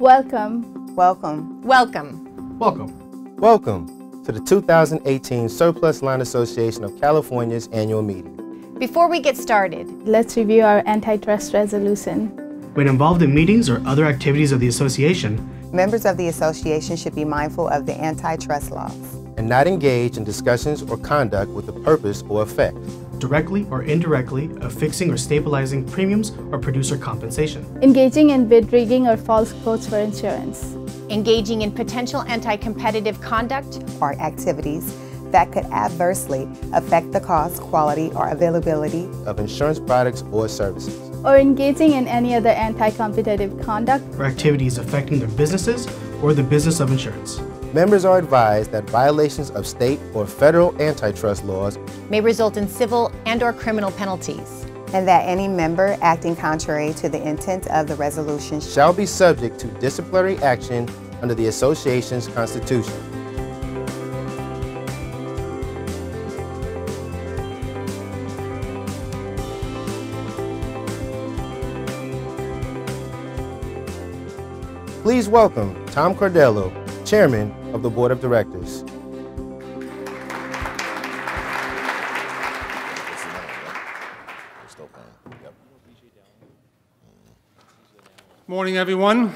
Welcome. Welcome. Welcome. Welcome. Welcome to the 2018 Surplus Line Association of California's annual meeting. Before we get started, Let's review our antitrust resolution. When involved in meetings or other activities of the association, Members of the association should be mindful of the antitrust laws. And not engage in discussions or conduct with the purpose or effect directly or indirectly, of fixing or stabilizing premiums or producer compensation. Engaging in bid rigging or false quotes for insurance. engaging in potential anti-competitive conduct, Or activities that could adversely affect the cost, quality, or availability of insurance products or services. Or engaging in any other anti-competitive conduct. Or activities affecting their businesses or the business of insurance. Members are advised that violations of state or federal antitrust laws may result in civil and/or criminal penalties. and that any member acting contrary to the intent of the resolution shall be subject to disciplinary action under the association's constitution. Please welcome Tom Cordello, Chairman of the Board of Directors. Morning, everyone.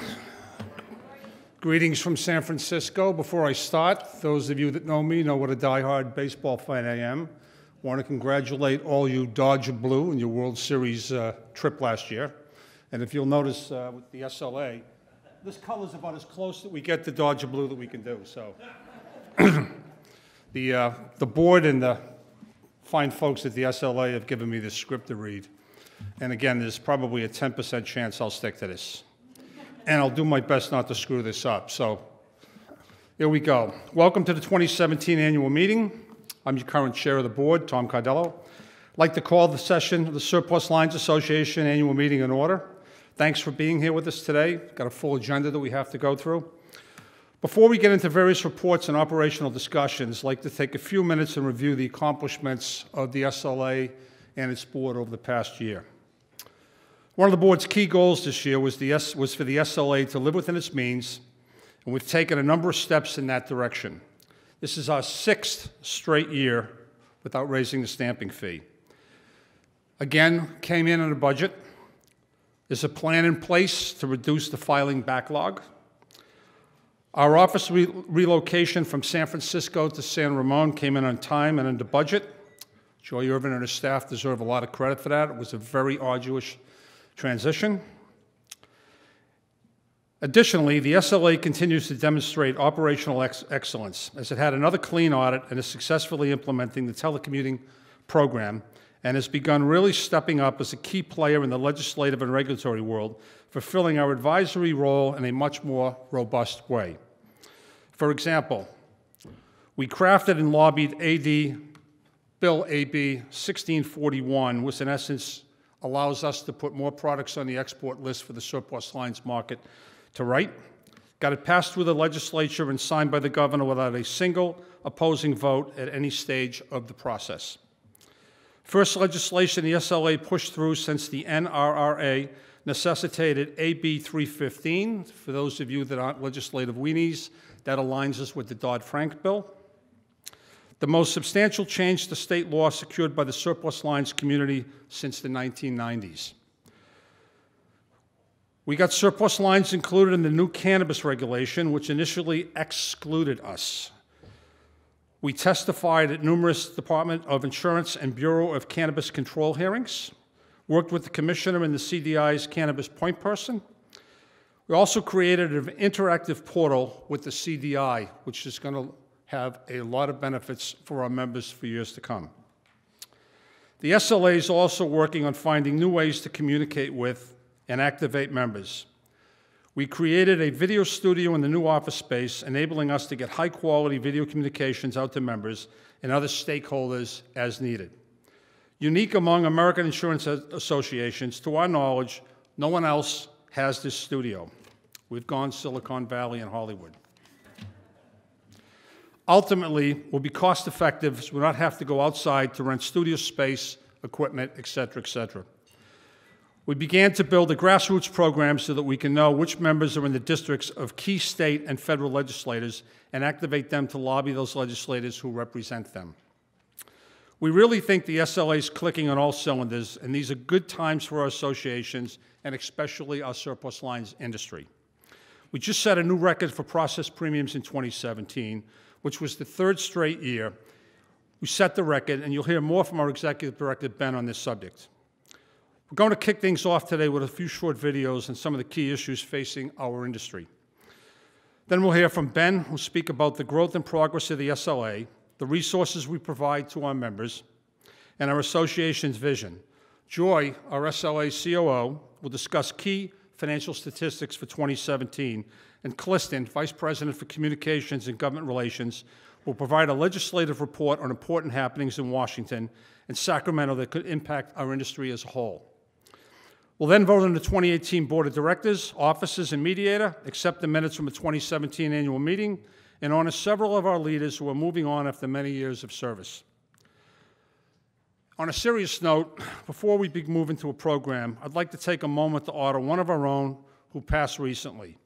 Greetings from San Francisco. Before I start, those of you that know me know what a diehard baseball fan I am. I want to congratulate all you Dodger Blue in your World Series trip last year. And if you'll notice with the SLA, this color is about as close that we get to Dodger Blue that we can do. So the board and the fine folks at the SLA have given me this script to read. And again, there's probably a 10% chance I'll stick to this. And I'll do my best not to screw this up. So here we go. Welcome to the 2017 annual meeting. I'm your current chair of the board, Tom Cordello. I'd like to call the session of the Surplus Lines Association annual meeting in order. Thanks for being here with us today. Got a full agenda that we have to go through. Before we get into various reports and operational discussions, I'd like to take a few minutes and review the accomplishments of the SLA and its board over the past year. One of the board's key goals this year was for the SLA to live within its means, and we've taken a number of steps in that direction. This is our 6th straight year without raising the stamping fee. Again, came in on a budget. There's a plan in place to reduce the filing backlog. Our office relocation from San Francisco to San Ramon came in on time and under budget. Joy Irvin and her staff deserve a lot of credit for that. It was a very arduous transition. Additionally, the SLA continues to demonstrate operational excellence as it had another clean audit and is successfully implementing the telecommuting program and has begun really stepping up as a key player in the legislative and regulatory world, fulfilling our advisory role in a much more robust way. For example, we crafted and lobbied Bill AB 1641, which in essence allows us to put more products on the export list for the surplus lines market to write. Got it passed through the legislature and signed by the governor without a single opposing vote at any stage of the process. First legislation the SLA pushed through since the NRRA necessitated AB 315. For those of you that aren't legislative weenies, that aligns us with the Dodd-Frank bill. The most substantial change to state law secured by the surplus lines community since the 1990s. We got surplus lines included in the new cannabis regulation, which initially excluded us. We testified at numerous Department of Insurance and Bureau of Cannabis Control hearings, worked with the commissioner and the CDI's cannabis point person. We also created an interactive portal with the CDI, which is going to have a lot of benefits for our members for years to come. The SLA is also working on finding new ways to communicate with and activate members. We created a video studio in the new office space, enabling us to get high-quality video communications out to members and other stakeholders as needed. Unique among American insurance associations, to our knowledge, no one else has this studio. We've gone Silicon Valley and Hollywood. Ultimately, will be cost-effective, so we don't have to go outside to rent studio space, equipment, et cetera, et cetera. We began to build a grassroots program so that we can know which members are in the districts of key state and federal legislators and activate them to lobby those legislators who represent them. We really think the SLA is clicking on all cylinders, and these are good times for our associations and especially our surplus lines industry. We just set a new record for processed premiums in 2017, which was the third straight year we set the record, and you'll hear more from our Executive Director, Ben, on this subject. We're going to kick things off today with a few short videos on some of the key issues facing our industry. Then we'll hear from Ben, who'll speak about the growth and progress of the SLA, the resources we provide to our members, and our association's vision. Joy, our SLA COO, will discuss key financial statistics for 2017, and Cliston, Vice President for Communications and Government Relations, will provide a legislative report on important happenings in Washington and Sacramento that could impact our industry as a whole. We'll then vote on the 2018 Board of Directors, officers, and mediator, accept the minutes from the 2017 annual meeting, and honor several of our leaders who are moving on after many years of service. On a serious note, before we move into a program, I'd like to take a moment to honor one of our own who passed recently.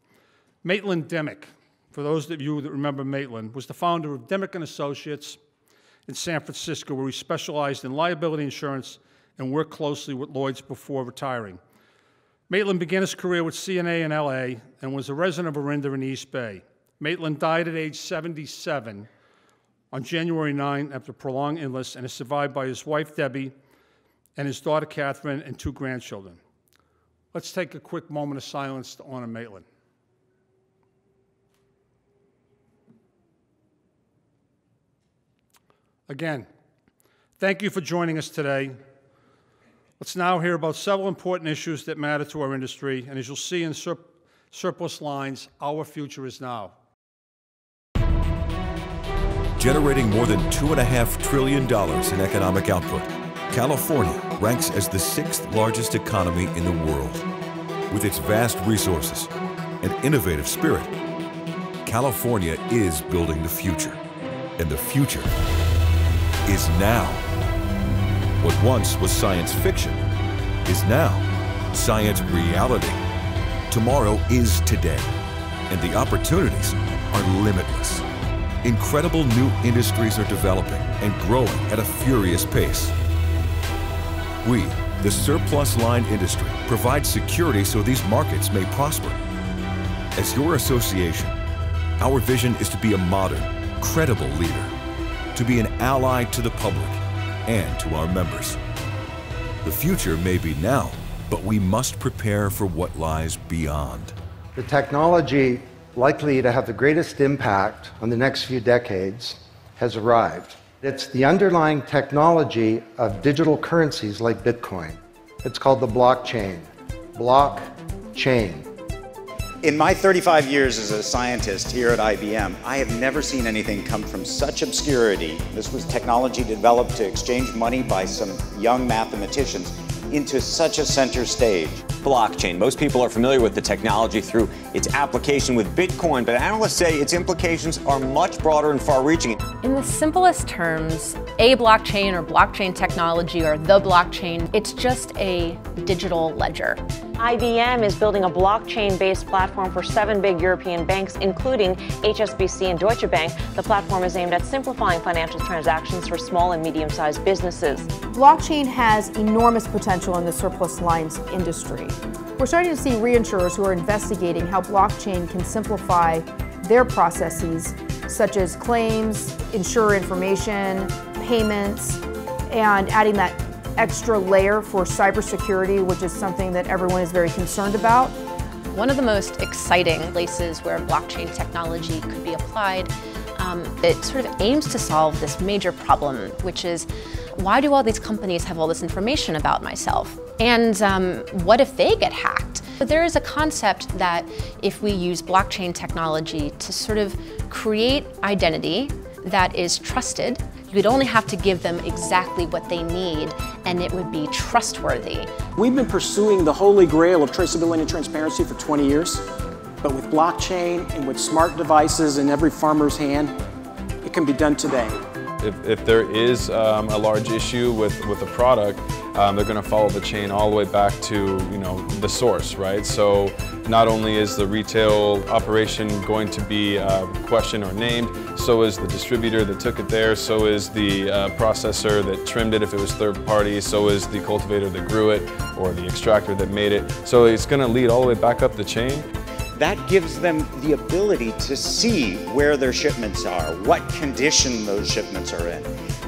Maitland Dimick, for those of you that remember Maitland, was the founder of Dimick & Associates in San Francisco, where he specialized in liability insurance and worked closely with Lloyd's before retiring. Maitland began his career with CNA in LA and was a resident of Orinda in the East Bay. Maitland died at age 77 on January 9 after prolonged illness and is survived by his wife, Debbie, and his daughter, Catherine, and 2 grandchildren. Let's take a quick moment of silence to honor Maitland. Again, thank you for joining us today. Let's now hear about several important issues that matter to our industry, and as you'll see in surplus lines, our future is now. Generating more than $2.5 trillion in economic output, California ranks as the 6th largest economy in the world. With its vast resources and innovative spirit, California is building the future, and the future is now. What once was science fiction is now science reality. Tomorrow is today, and the opportunities are limitless. Incredible new industries are developing and growing at a furious pace. We, the surplus line industry, provide security so these markets may prosper. As your association, our vision is to be a modern, credible leader, to be an ally to the public and to our members. The future may be now, but we must prepare for what lies beyond. The technology likely to have the greatest impact on the next few decades has arrived. It's the underlying technology of digital currencies like Bitcoin. It's called the blockchain. Blockchain. In my 35 years as a scientist here at IBM, I have never seen anything come from such obscurity. This was technology developed to exchange money by some young mathematicians into such a center stage. Blockchain. Most people are familiar with the technology through its application with Bitcoin, but analysts say its implications are much broader and far-reaching. In the simplest terms, a blockchain or blockchain technology or the blockchain, it's just a digital ledger. IBM is building a blockchain-based platform for 7 big European banks, including HSBC and Deutsche Bank. The platform is aimed at simplifying financial transactions for small and medium-sized businesses. Blockchain has enormous potential in the surplus lines industry. We're starting to see reinsurers who are investigating how blockchain can simplify their processes, such as claims, insurer information, payments, and adding that extra layer for cybersecurity, which is something that everyone is very concerned about. One of the most exciting places where blockchain technology could be applied, it sort of aims to solve this major problem, which is, why do all these companies have all this information about myself? And what if they get hacked? There is a concept that if we use blockchain technology to sort of create identity that is trusted, you would only have to give them exactly what they need, and it would be trustworthy. We've been pursuing the holy grail of traceability and transparency for 20 years, but with blockchain and with smart devices in every farmer's hand, it can be done today. If there is a large issue with a product, they're going to follow the chain all the way back to, the source, right? So not only is the retail operation going to be questioned or named, so is the distributor that took it there, so is the processor that trimmed it if it was third party, so is the cultivator that grew it, or the extractor that made it. So it's going to lead all the way back up the chain. That gives them the ability to see where their shipments are, what condition those shipments are in.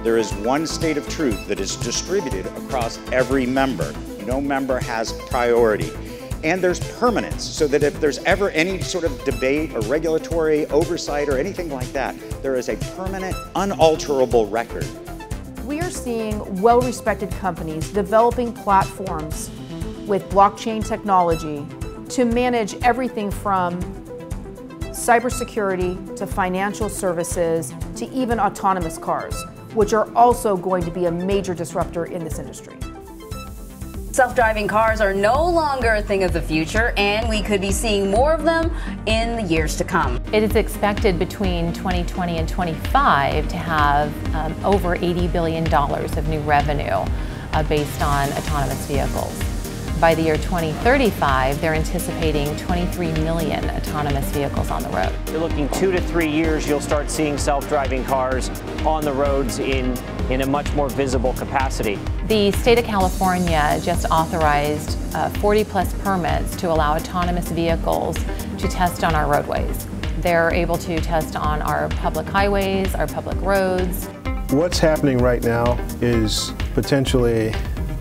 There is one state of truth that is distributed across every member. No member has priority. And there's permanence, so that if there's ever any sort of debate or regulatory oversight or anything like that, there is a permanent, unalterable record. We are seeing well-respected companies developing platforms with blockchain technology to manage everything from cybersecurity to financial services to even autonomous cars, which are also going to be a major disruptor in this industry. Self-driving cars are no longer a thing of the future, and we could be seeing more of them in the years to come. It is expected between 2020 and 25 to have over $80 billion of new revenue based on autonomous vehicles. By the year 2035, they're anticipating 23 million autonomous vehicles on the road. You're looking 2 to 3 years, you'll start seeing self-driving cars on the roads in a much more visible capacity. The state of California just authorized 40+ permits to allow autonomous vehicles to test on our roadways. They're able to test on our public highways, our public roads. What's happening right now is potentially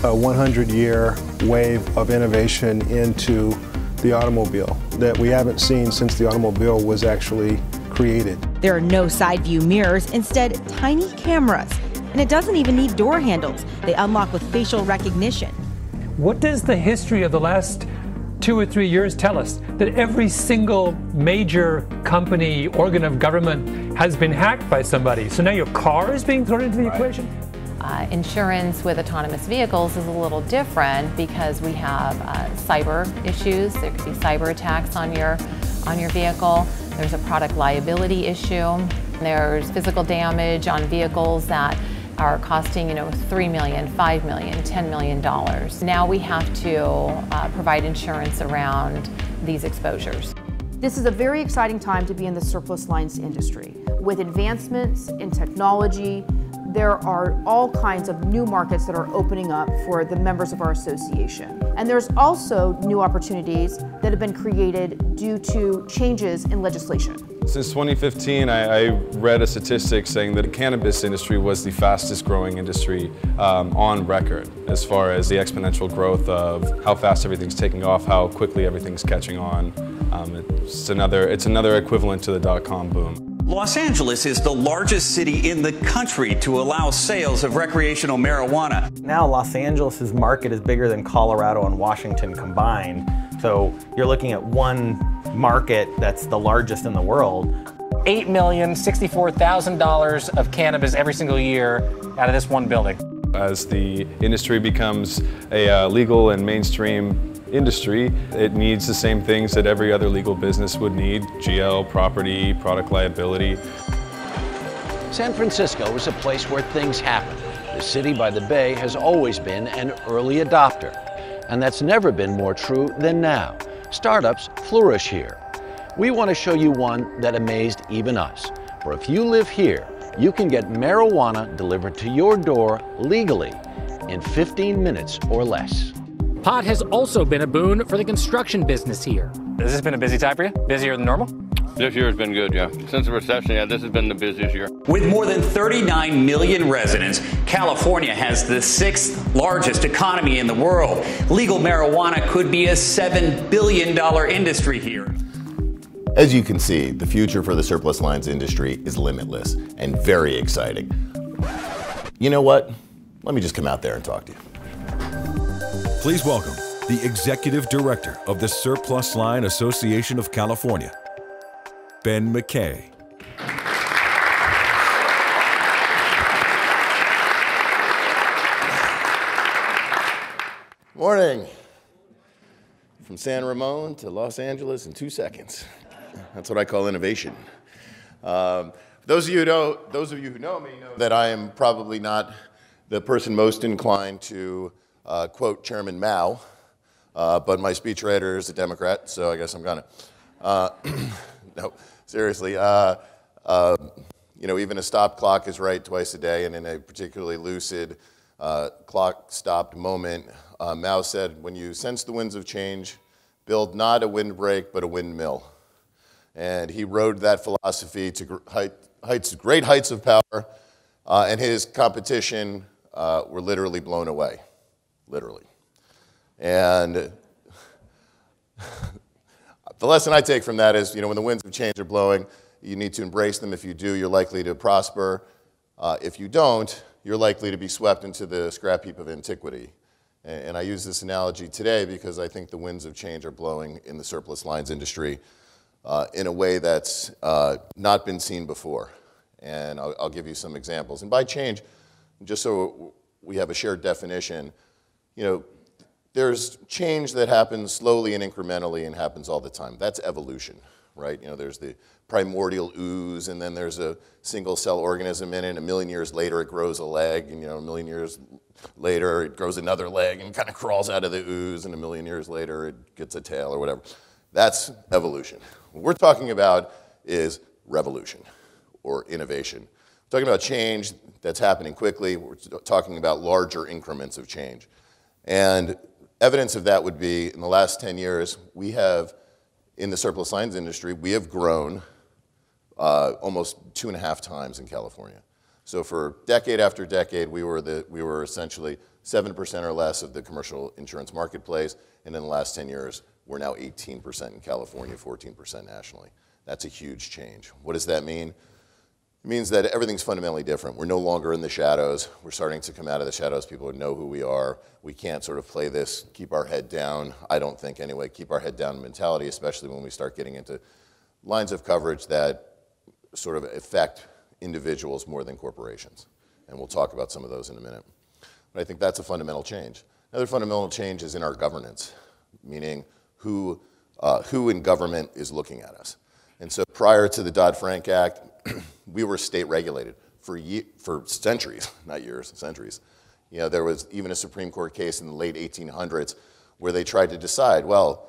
a 100-year wave of innovation into the automobile that we haven't seen since the automobile was actually created. There are no side view mirrors, instead tiny cameras. And it doesn't even need door handles. They unlock with facial recognition. What does the history of the last 2 or 3 years tell us? That every single major company, organ of government has been hacked by somebody. So now your car is being thrown into the equation? Insurance with autonomous vehicles is a little different because we have cyber issues. There could be cyber attacks on your vehicle. There's a product liability issue. There's physical damage on vehicles that are costing, $3 million, $5 million, $10 million. Now we have to provide insurance around these exposures. This is a very exciting time to be in the surplus lines industry. With advancements in technology, there are all kinds of new markets that are opening up for the members of our association. And there's also new opportunities that have been created due to changes in legislation. Since 2015, I read a statistic saying that the cannabis industry was the fastest growing industry on record as far as the exponential growth of how fast everything's taking off, how quickly everything's catching on. It's another equivalent to the dot-com boom. Los Angeles is the largest city in the country to allow sales of recreational marijuana. Now Los Angeles' market is bigger than Colorado and Washington combined. So you're looking at one market that's the largest in the world. $8,064,000 of cannabis every single year out of this one building. As the industry becomes a legal and mainstream industry, it needs the same things that every other legal business would need: GL, property, product liability. San Francisco is a place where things happen. The city by the bay has always been an early adopter, and that's never been more true than now. Startups flourish here. We want to show you one that amazed even us. For if you live here, you can get marijuana delivered to your door legally in 15 minutes or less. Pot has also been a boon for the construction business here. Has this been a busy time for you? Busier than normal? This year has been good, yeah. Since the recession, yeah, this has been the busiest year. With more than 39 million residents, California has the 6th largest economy in the world. Legal marijuana could be a $7 billion industry here. As you can see, the future for the surplus lines industry is limitless and very exciting. You know what? Let me just come out there and talk to you. Please welcome the Executive Director of the Surplus Line Association of California, Ben McKay. Morning. From San Ramon to Los Angeles in 2 seconds. That's what I call innovation. For those of you who know me know that I am probably not the person most inclined to quote Chairman Mao, but my speechwriter is a Democrat, so I guess I'm gonna. No, seriously. You know, even a stop clock is right twice a day, and in a particularly lucid clock-stopped moment, Mao said, when you sense the winds of change, build not a windbreak, but a windmill. And he rode that philosophy to great heights of power, and his competition were literally blown away, literally. And the lesson I take from that is, you know, when the winds of change are blowing, you need to embrace them. If you do, you're likely to prosper. If you don't, you're likely to be swept into the scrap heap of antiquity. And I use this analogy today because I think the winds of change are blowing in the surplus lines industry in a way that's not been seen before. And I'll give you some examples. And by change, just so we have a shared definition, you know, there's change that happens slowly and incrementally and happens all the time. That's evolution, right? You know, there's the primordial ooze, and then there's a single cell organism in it, and a million years later it grows a leg, and you know, a million years later it grows another leg and kind of crawls out of the ooze, and a million years later it gets a tail or whatever. That's evolution. What we're talking about is revolution or innovation. We're talking about change that's happening quickly. We're talking about larger increments of change. And evidence of that would be, in the last 10 years, we have, in the surplus lines industry, we have grown almost 2.5 times in California. So for decade after decade, we were essentially 7% or less of the commercial insurance marketplace, and in the last 10 years, we're now 18% in California, 14% nationally. That's a huge change. What does that mean? It means that everything's fundamentally different. We're no longer in the shadows. We're starting to come out of the shadows. People would know who we are. We can't sort of play this, keep our head down, I don't think anyway, keep our head down mentality, especially when we start getting into lines of coverage that sort of affect individuals more than corporations. And we'll talk about some of those in a minute. But I think that's a fundamental change. Another fundamental change is in our governance, meaning who in government is looking at us. And so prior to the Dodd-Frank Act, we were state regulated for centuries, not years, centuries. You know, there was even a Supreme Court case in the late 1800s where they tried to decide, well,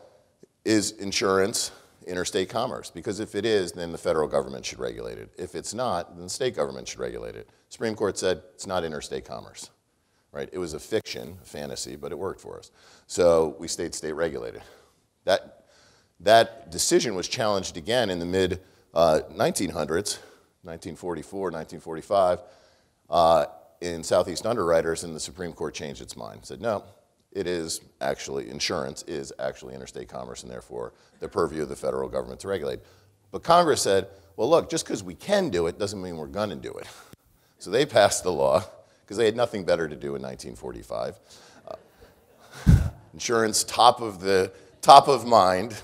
is insurance interstate commerce? Because if it is, then the federal government should regulate it. If it's not, then the state government should regulate it. Supreme Court said it's not interstate commerce, right? It was a fiction, a fantasy, but it worked for us. So we stayed state regulated. That decision was challenged again in the mid-1900s, 1944, 1945, in Southeast Underwriters, and the Supreme Court changed its mind. Said, no, it is actually, insurance is actually interstate commerce, and therefore the purview of the federal government to regulate. But Congress said, well, look, just because we can do it doesn't mean we're going to do it. So they passed the law, because they had nothing better to do in 1945. Insurance, top of mind.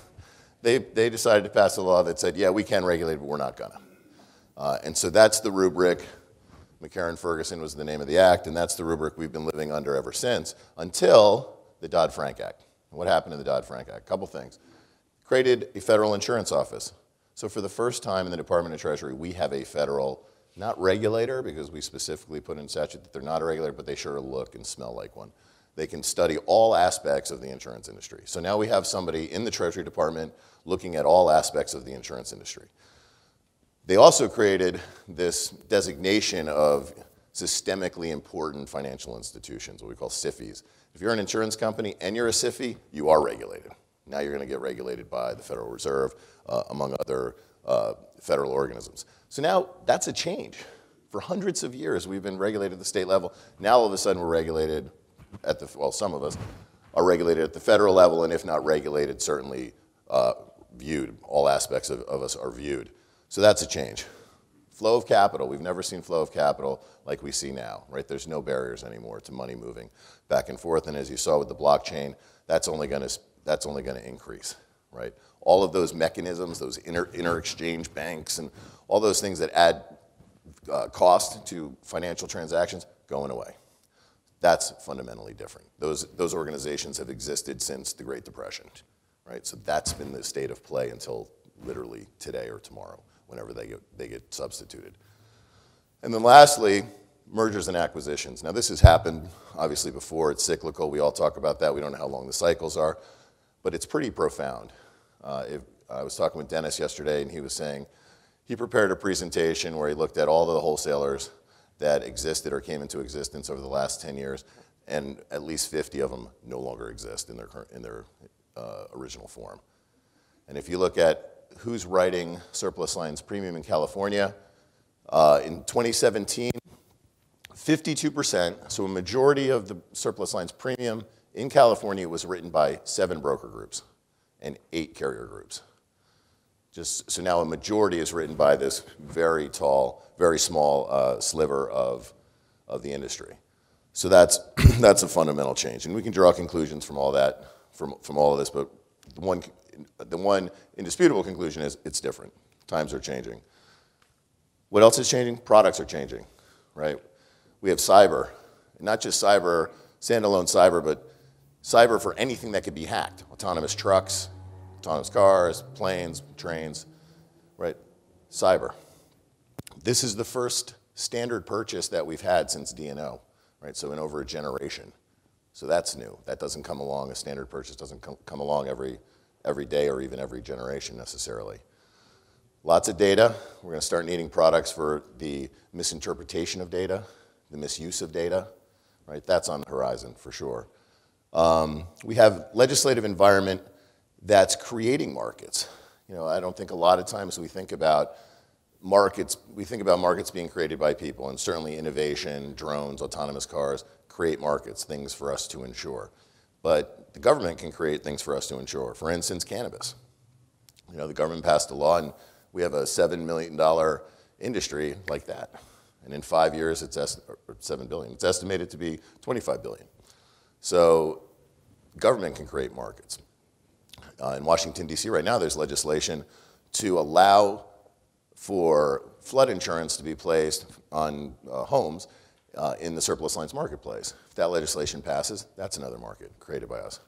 They decided to pass a law that said, yeah, we can regulate, but we're not gonna. And so that's the rubric. McCarran-Ferguson was the name of the act, and that's the rubric we've been living under ever since, until the Dodd-Frank Act. And what happened in the Dodd-Frank Act? A couple things. Created a federal insurance office. So for the first time in the Department of Treasury, we have a federal, not regulator, because we specifically put in statute that they're not a regulator, but they sure look and smell like one. They can study all aspects of the insurance industry. So now we have somebody in the Treasury Department looking at all aspects of the insurance industry. They also created this designation of systemically important financial institutions, what we call SIFIs. If you're an insurance company and you're a SIFI, you are regulated. Now you're going to get regulated by the Federal Reserve, among other federal organisms. So now that's a change. For hundreds of years, we've been regulated at the state level. Now all of a sudden we're regulated at the, well, some of us are regulated at the federal level, and if not regulated, certainly viewed. All aspects of us are viewed. So that's a change. Flow of capital. We've never seen flow of capital like we see now, right? There's no barriers anymore to money moving back and forth, and as you saw with the blockchain, that's only going to increase, right? All of those mechanisms, those inter-exchange banks, and all those things that add cost to financial transactions, going away. That's fundamentally different. Those organizations have existed since the Great Depression, right? So that's been the state of play until literally today or tomorrow, whenever they get substituted. And then lastly, mergers and acquisitions. Now this has happened obviously before, it's cyclical, we all talk about that, we don't know how long the cycles are, but it's pretty profound. I was talking with Dennis yesterday and he was saying, he prepared a presentation where he looked at all the wholesalers that existed or came into existence over the last 10 years, and at least 50 of them no longer exist in their original form. And if you look at who's writing surplus lines premium in California, in 2017, 52%, so a majority of the surplus lines premium in California was written by 7 broker groups and 8 carrier groups. So now a majority is written by this very tall, very small sliver of the industry. So that's a fundamental change, and we can draw conclusions from all that, from all of this. But the one indisputable conclusion is it's different. Times are changing. What else is changing? Products are changing, right? We have cyber, not just cyber, standalone cyber, but cyber for anything that could be hacked. Autonomous trucks, autonomous cars, planes, trains, right? Cyber. This is the first standard purchase that we've had since D&O, right? So in over a generation. So that's new. That doesn't come along, a standard purchase doesn't come along every day or even every generation necessarily. Lots of data. We're going to start needing products for the misinterpretation of data, the misuse of data, right? That's on the horizon for sure. We have legislative environment that's creating markets. You know, I don't think a lot of times we think about markets being created by people, and certainly innovation, drones, autonomous cars create markets, things for us to insure. But the government can create things for us to insure. For instance, cannabis. You know, the government passed a law and we have a $7 million industry like that. And in 5 years, it's $7 billion. It's estimated to be $25 billion. So government can create markets. In Washington, D.C. right now, there's legislation to allow for flood insurance to be placed on homes in the surplus lines marketplace. If that legislation passes, that's another market created by us.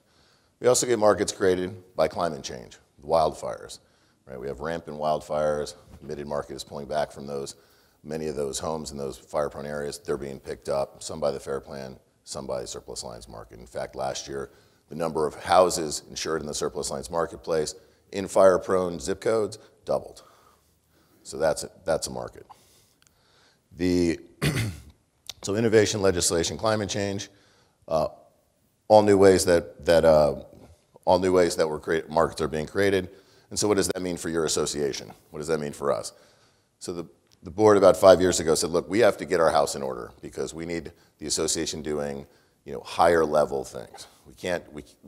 We also get markets created by climate change, wildfires. Right? We have rampant wildfires. The mid-market is pulling back from those. Many of those homes in those fire-prone areas, they're being picked up, some by the FAIR Plan, some by the surplus lines market. In fact, last year, the number of houses insured in the surplus lines marketplace in fire-prone zip codes doubled. So that's a market. So innovation, legislation, climate change, all new ways that markets are being created. And so what does that mean for your association? What does that mean for us? So the board about 5 years ago said, look, we have to get our house in order because we need the association doing, you know, higher level things.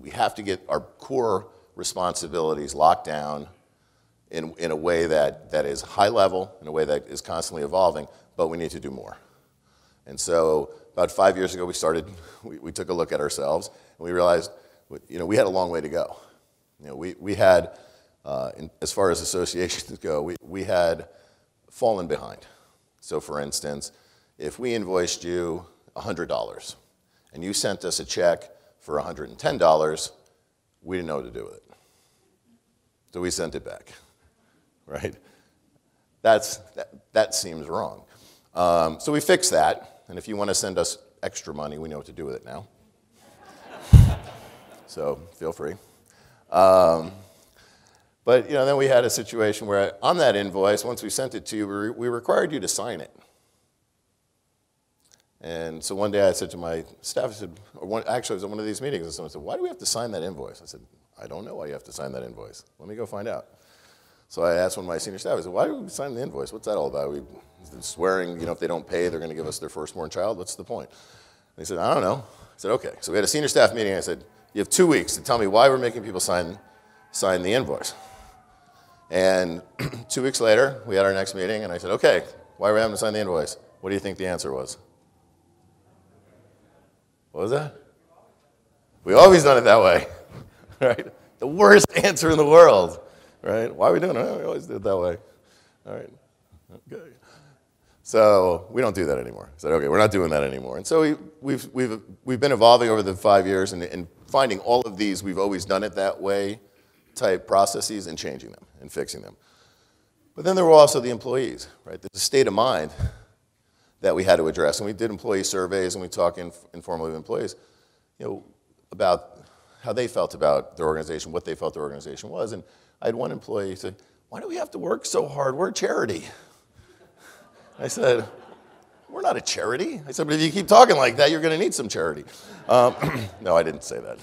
We have to get our core responsibilities locked down in a way that is high level, in a way that is constantly evolving, but we need to do more. And so about 5 years ago, we took a look at ourselves and we realized, you know, we had a long way to go. You know, we had, as far as associations go, we had fallen behind. So for instance, if we invoiced you $100 and you sent us a check for $110, we didn't know what to do with it. So we sent it back, right? That seems wrong. So we fixed that. And if you want to send us extra money, we know what to do with it now. So feel free. But you know, then we had a situation where on that invoice, once we sent it to you, we required you to sign it. And so one day I said to my staff, I said, actually I was at one of these meetings, and someone said, why do we have to sign that invoice? I said, I don't know why you have to sign that invoice. Let me go find out. So I asked one of my senior staff, I said, why do we sign the invoice? What's that all about? We swearing, you know, if they don't pay, they're going to give us their firstborn child. What's the point? And he said, I don't know. I said, okay. So we had a senior staff meeting, and I said, you have 2 weeks to tell me why we're making people sign the invoice. And 2 weeks later, we had our next meeting, and I said, okay, why are we having to sign the invoice? What do you think the answer was? What was that? We've always done it that way, right? The worst answer in the world, right? Why are we doing it? Oh, we always did it that way. All right, okay. So we don't do that anymore. I said, okay, we're not doing that anymore. And so we've been evolving over the 5 years and finding all of these, we've always done it that way type processes and changing them and fixing them. But then there were also the employees, right? There's a state of mind that we had to address. And we did employee surveys, and we talked informally with employees, about how they felt about their organization, what they felt their organization was. And I had one employee say, "Why do we have to work so hard? We're a charity." I said, "We're not a charity." I said, "But if you keep talking like that, you're going to need some charity." No, I didn't say that.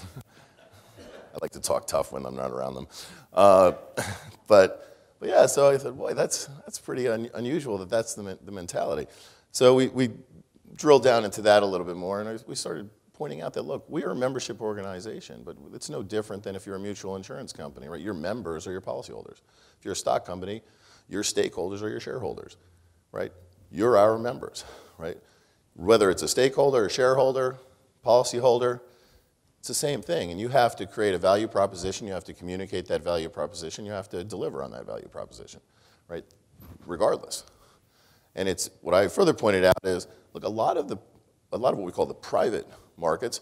I like to talk tough when I'm not around them. But yeah, so I said, boy, that's pretty unusual that that's the mentality. So we drilled down into that a little bit more, and we started pointing out that, look, we are a membership organization, but it's no different than if you're a mutual insurance company, right? Your members are your policyholders. If you're a stock company, your stakeholders are your shareholders, right? You're our members, right? Whether it's a stakeholder, a shareholder, policyholder, it's the same thing. And you have to create a value proposition. You have to communicate that value proposition. You have to deliver on that value proposition, right? Regardless. And it's what I further pointed out is, look, a lot of what we call the private markets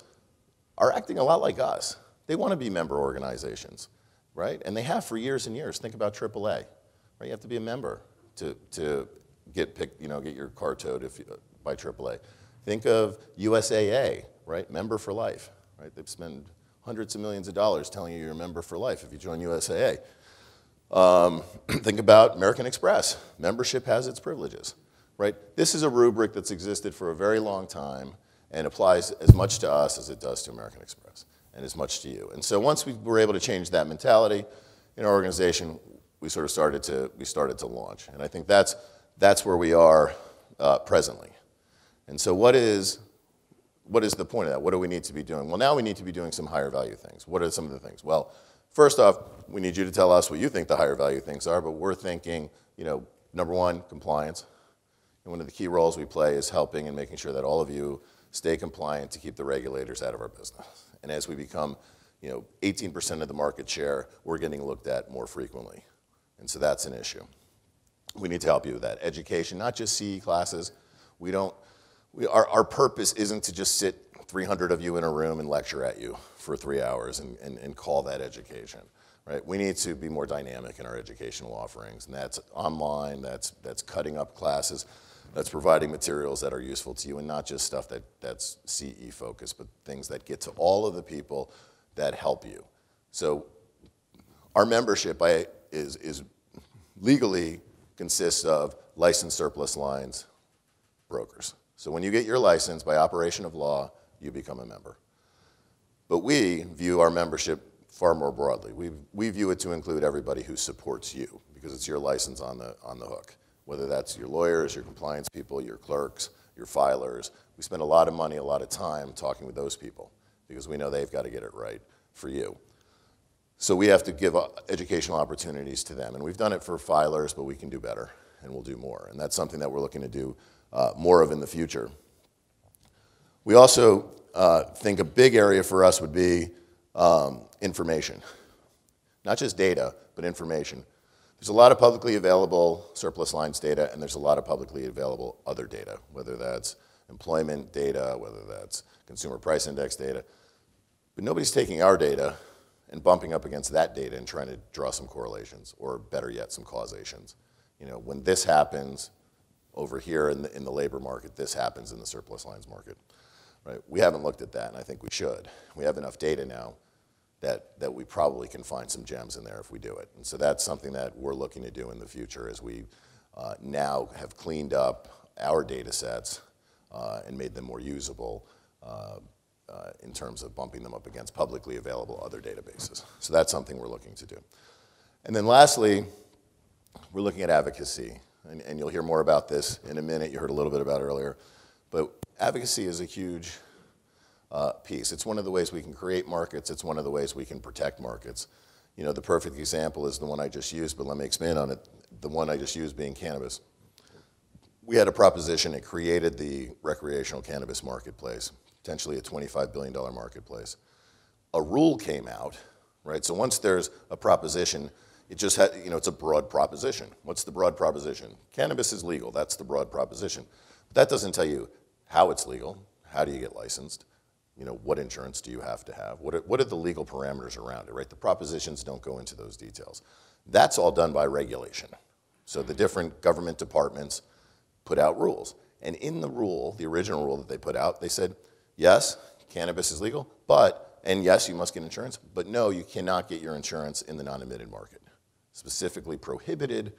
are acting a lot like us. They want to be member organizations, right? And they have for years and years. Think about AAA, right? You have to be a member to get picked, get your car towed by AAA. Think of USAA, right? Member for life, right? They've spent hundreds of millions of dollars telling you you're a member for life if you join USAA. Think about American Express. Membership has its privileges, right? This is a rubric that's existed for a very long time and applies as much to us as it does to American Express and as much to you. And so once we were able to change that mentality in our organization, we sort of started to launch. And I think that's where we are presently. And so what is the point of that? What do we need to be doing? Well, now we need to be doing some higher value things. What are some of the things? Well, first off, we need you to tell us what you think the higher value things are, but we're thinking, number one, compliance. And one of the key roles we play is helping and making sure that all of you stay compliant to keep the regulators out of our business. And as we become, 18% of the market share, we're getting looked at more frequently. And so that's an issue. We need to help you with that. Education, not just CE classes. Our purpose isn't to just sit 300 of you in a room and lecture at you for 3 hours and call that education, right? We need to be more dynamic in our educational offerings, and that's online, that's cutting up classes, that's providing materials that are useful to you, and not just stuff that's CE focused, but things that get to all of the people that help you. So our membership is legally consists of licensed surplus lines brokers. So when you get your license, by operation of law, you become a member. But we view our membership far more broadly. We view it to include everybody who supports you, because it's your license on the hook. Whether that's your lawyers, your compliance people, your clerks, your filers. We spend a lot of money, a lot of time talking with those people, because we know they've got to get it right for you. So we have to give educational opportunities to them. And we've done it for filers, but we can do better, and we'll do more. And that's something that we're looking to do more of in the future. We also think a big area for us would be information. Not just data, but information. There's a lot of publicly available surplus lines data, and there's a lot of publicly available other data, whether that's employment data, whether that's consumer price index data. But nobody's taking our data and bumping up against that data and trying to draw some correlations, or better yet, some causations. When this happens over here in the labor market, this happens in the surplus lines market. Right? We haven't looked at that, and I think we should. We have enough data now that we probably can find some gems in there if we do it. And so that's something that we're looking to do in the future, as we now have cleaned up our data sets and made them more usable in terms of bumping them up against publicly available other databases. So that's something we're looking to do. And then lastly, we're looking at advocacy. And you'll hear more about this in a minute. You heard a little bit about it earlier. But advocacy is a huge piece. It's one of the ways we can create markets. It's one of the ways we can protect markets. The perfect example is the one I just used, but let me expand on it. The one I just used being cannabis. We had a proposition that created the recreational cannabis marketplace, potentially a $25 billion marketplace. A rule came out, right? So once there's a proposition, it just had, it's a broad proposition. What's the broad proposition? Cannabis is legal. That's the broad proposition. But that doesn't tell you how it's legal. How do you get licensed? What insurance do you have to have? What are the legal parameters around it, right? The propositions don't go into those details. That's all done by regulation. So the different government departments put out rules. And in the rule, the original rule that they put out, they said, yes, cannabis is legal, and yes, you must get insurance, but no, you cannot get your insurance in the non-admitted market. Specifically prohibited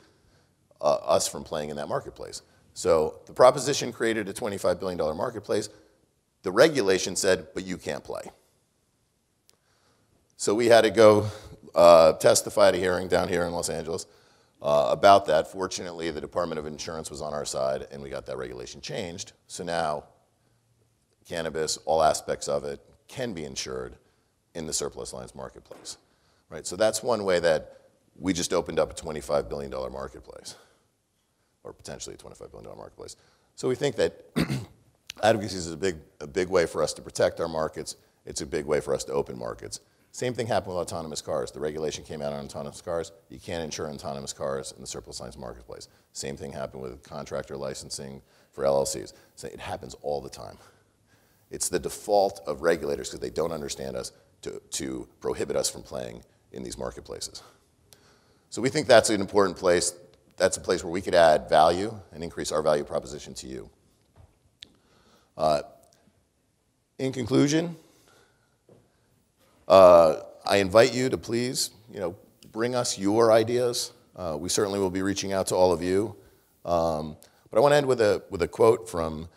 us from playing in that marketplace. So the proposition created a $25 billion marketplace. The regulation said, but you can't play. So we had to go testify at a hearing down here in Los Angeles about that. Fortunately, the Department of Insurance was on our side, and we got that regulation changed. So now cannabis, all aspects of it, can be insured in the surplus lines marketplace. Right? So that's one way that we just opened up a $25 billion marketplace, or potentially a $25 billion marketplace. So we think that advocacy is a big way for us to protect our markets. It's a big way for us to open markets. Same thing happened with autonomous cars. The regulation came out on autonomous cars. You can't insure autonomous cars in the surplus lines marketplace. Same thing happened with contractor licensing for LLCs. So it happens all the time. It's the default of regulators, because they don't understand us, to prohibit us from playing in these marketplaces. So we think that's an important place. That's a place where we could add value and increase our value proposition to you. In conclusion, I invite you to please, bring us your ideas. We certainly will be reaching out to all of you. But I want to end with a quote from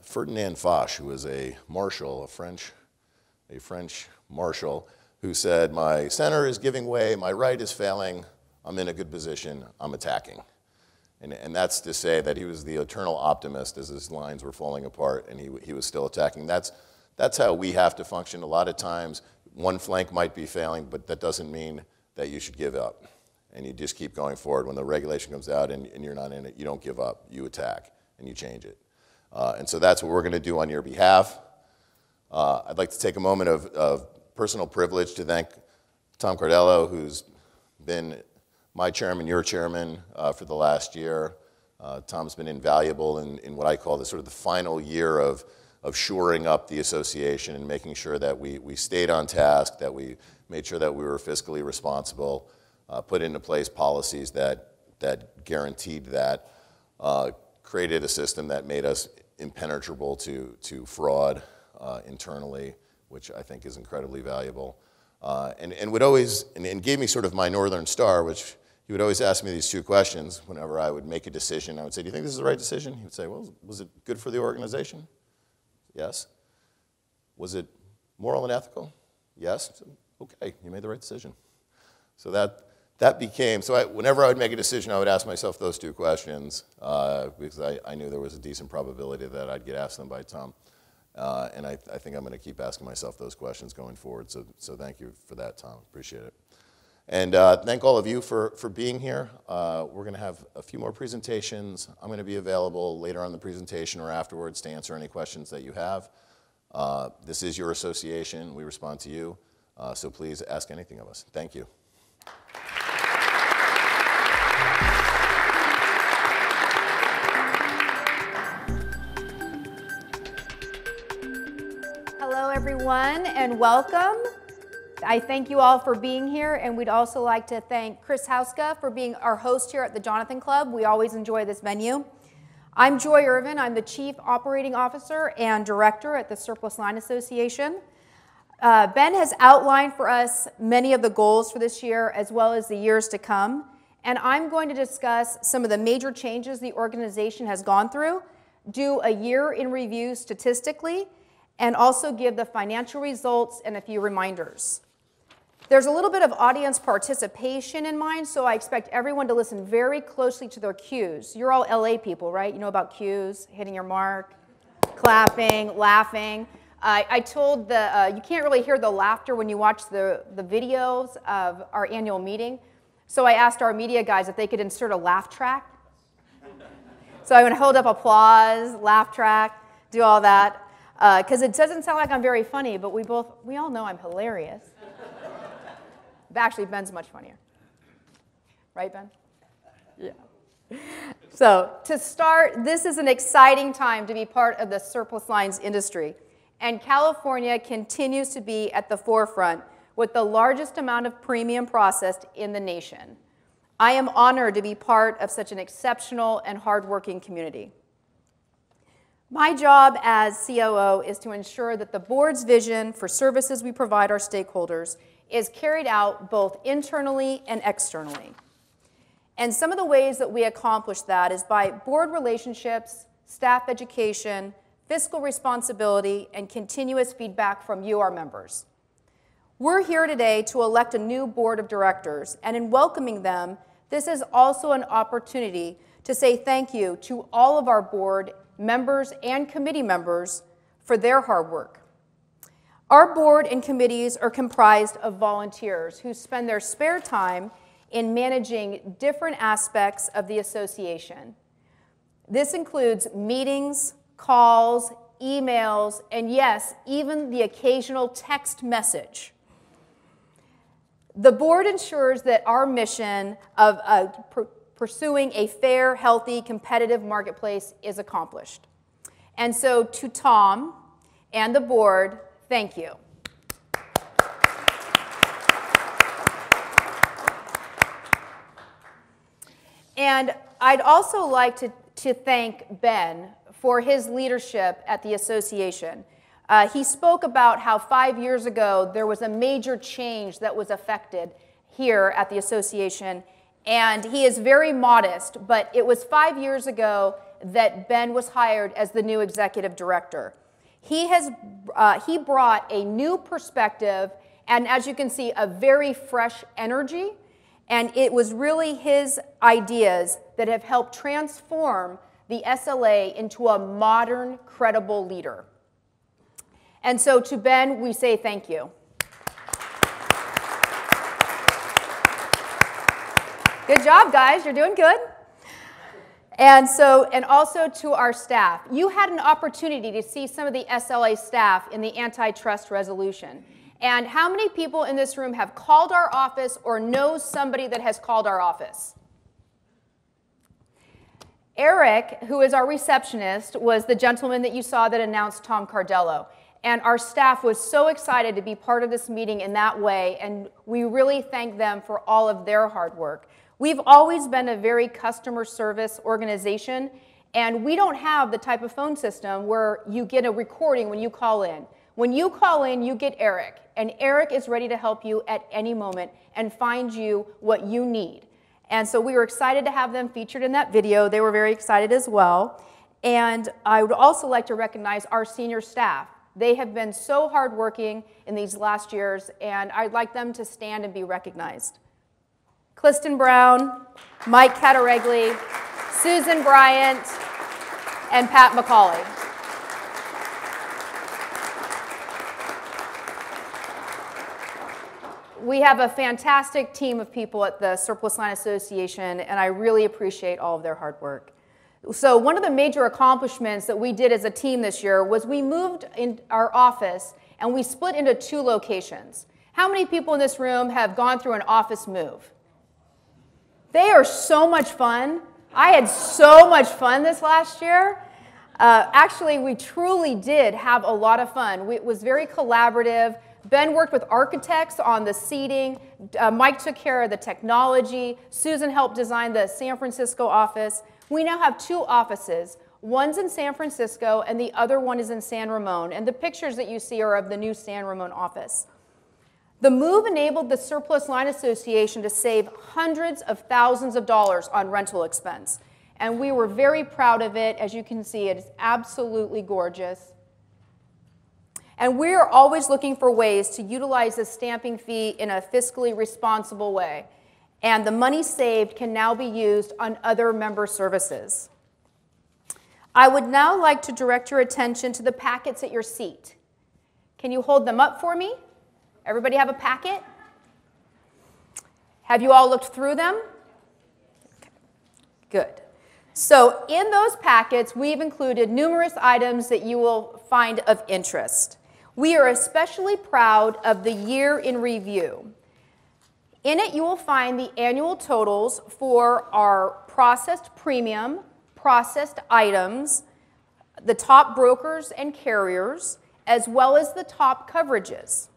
Ferdinand Foch, who was a marshal, a French marshal, who said, "My center is giving way, my right is failing, I'm in a good position, I'm attacking." And that's to say that he was the eternal optimist as his lines were falling apart, and he was still attacking. That's how we have to function. A lot of times, one flank might be failing, but that doesn't mean that you should give up. And you just keep going forward. When the regulation comes out and you're not in it, you don't give up. You attack, and you change it. And so that's what we're going to do on your behalf. I'd like to take a moment of personal privilege to thank Tom Cardello, who's been my chairman, your chairman, for the last year. Tom's been invaluable in what I call the sort of the final year of shoring up the association and making sure that we stayed on task, that we made sure that we were fiscally responsible, put into place policies that guaranteed that, created a system that made us impenetrable to fraud internally, which I think is incredibly valuable. And would always, and gave me sort of my Northern Star, which he would always ask me these two questions whenever I would make a decision. I would say, "Do you think this is the right decision?" He would say, "Well, was it good for the organization?" Yes. "Was it moral and ethical?" Yes. So, okay, you made the right decision. So that became, whenever I would make a decision, I would ask myself those two questions because I knew there was a decent probability that I'd get asked them by Tom. And I think I'm going to keep asking myself those questions going forward. So thank you for that, Tom. Appreciate it. And thank all of you for being here. We're going to have a few more presentations. I'm going to be available later on in the presentation or afterwards to answer any questions that you have. This is your association. We respond to you. So please ask anything of us. Thank you. Hello, everyone, and welcome. I thank you all for being here, and we'd also like to thank Chris Hauska for being our host here at the Jonathan Club. We always enjoy this venue. I'm Joy Irvin. I'm the Chief Operating Officer and Director at the Surplus Line Association. Ben has outlined for us many of the goals for this year as well as the years to come, and I'm going to discuss some of the major changes the organization has gone through, do a year in review statistically, and also give the financial results and a few reminders. There's a little bit of audience participation in mind, so I expect everyone to listen very closely to their cues. You're all LA people, right? You know about cues, hitting your mark, clapping, laughing. I told you can't really hear the laughter when you watch the videos of our annual meeting, so I asked our media guys if they could insert a laugh track. So I'm going to hold up applause, laugh track, do all that, because it doesn't sound like I'm very funny, but we all know I'm hilarious. Actually, Ben's much funnier. Right, Ben? Yeah. So to start, this is an exciting time to be part of the surplus lines industry. And California continues to be at the forefront with the largest amount of premium processed in the nation. I am honored to be part of such an exceptional and hardworking community. My job as COO is to ensure that the board's vision for services we provide our stakeholders is carried out both internally and externally. And some of the ways that we accomplish that is by board relationships, staff education, fiscal responsibility, and continuous feedback from you, our members. We're here today to elect a new board of directors, and in welcoming them, this is also an opportunity to say thank you to all of our board members and committee members for their hard work. Our board and committees are comprised of volunteers who spend their spare time in managing different aspects of the association. This includes meetings, calls, emails, and yes, even the occasional text message. The board ensures that our mission of pursuing a fair, healthy, competitive marketplace is accomplished. And so to Tom and the board, thank you. And I'd also like to thank Ben for his leadership at the association. He spoke about how 5 years ago there was a major change that was affected here at the association. And he is very modest, but it was 5 years ago that Ben was hired as the new executive director. He brought a new perspective and, as you can see, a very fresh energy. And it was really his ideas that have helped transform the SLA into a modern, credible leader. And so to Ben, we say thank you. Good job, guys. You're doing good. And also to our staff. You had an opportunity to see some of the SLA staff in the antitrust resolution. And how many people in this room have called our office or know somebody that has called our office? Eric, who is our receptionist, was the gentleman that you saw that announced Tom Cardello. And our staff was so excited to be part of this meeting in that way, and we really thank them for all of their hard work. We've always been a very customer service organization, and we don't have the type of phone system where you get a recording when you call in. When you call in, you get Eric, and Eric is ready to help you at any moment and find you what you need. And so we were excited to have them featured in that video. They were very excited as well. And I would also like to recognize our senior staff. They have been so hardworking in these last years, and I'd like them to stand and be recognized. Clifton Brown, Mike Cataregli, Susan Bryant, and Pat McCauley. We have a fantastic team of people at the Surplus Line Association, and I really appreciate all of their hard work. So one of the major accomplishments that we did as a team this year was we moved in our office and we split into 2 locations. How many people in this room have gone through an office move? They are so much fun. I had so much fun this last year. Actually, we truly did have a lot of fun. It was very collaborative. Ben worked with architects on the seating. Mike took care of the technology. Susan helped design the San Francisco office. We now have 2 offices. One's in San Francisco, and the other one is in San Ramon. And the pictures that you see are of the new San Ramon office. The move enabled the Surplus Line Association to save hundreds of thousands of dollars on rental expense. And we were very proud of it. As you can see, it is absolutely gorgeous. And we are always looking for ways to utilize the stamping fee in a fiscally responsible way. And the money saved can now be used on other member services. I would now like to direct your attention to the packets at your seat. Can you hold them up for me? Everybody have a packet? Have you all looked through them? Okay. Good. So in those packets, we've included numerous items that you will find of interest. We are especially proud of the year in review. In it, you will find the annual totals for our processed premium, processed items, the top brokers and carriers, as well as the top coverages.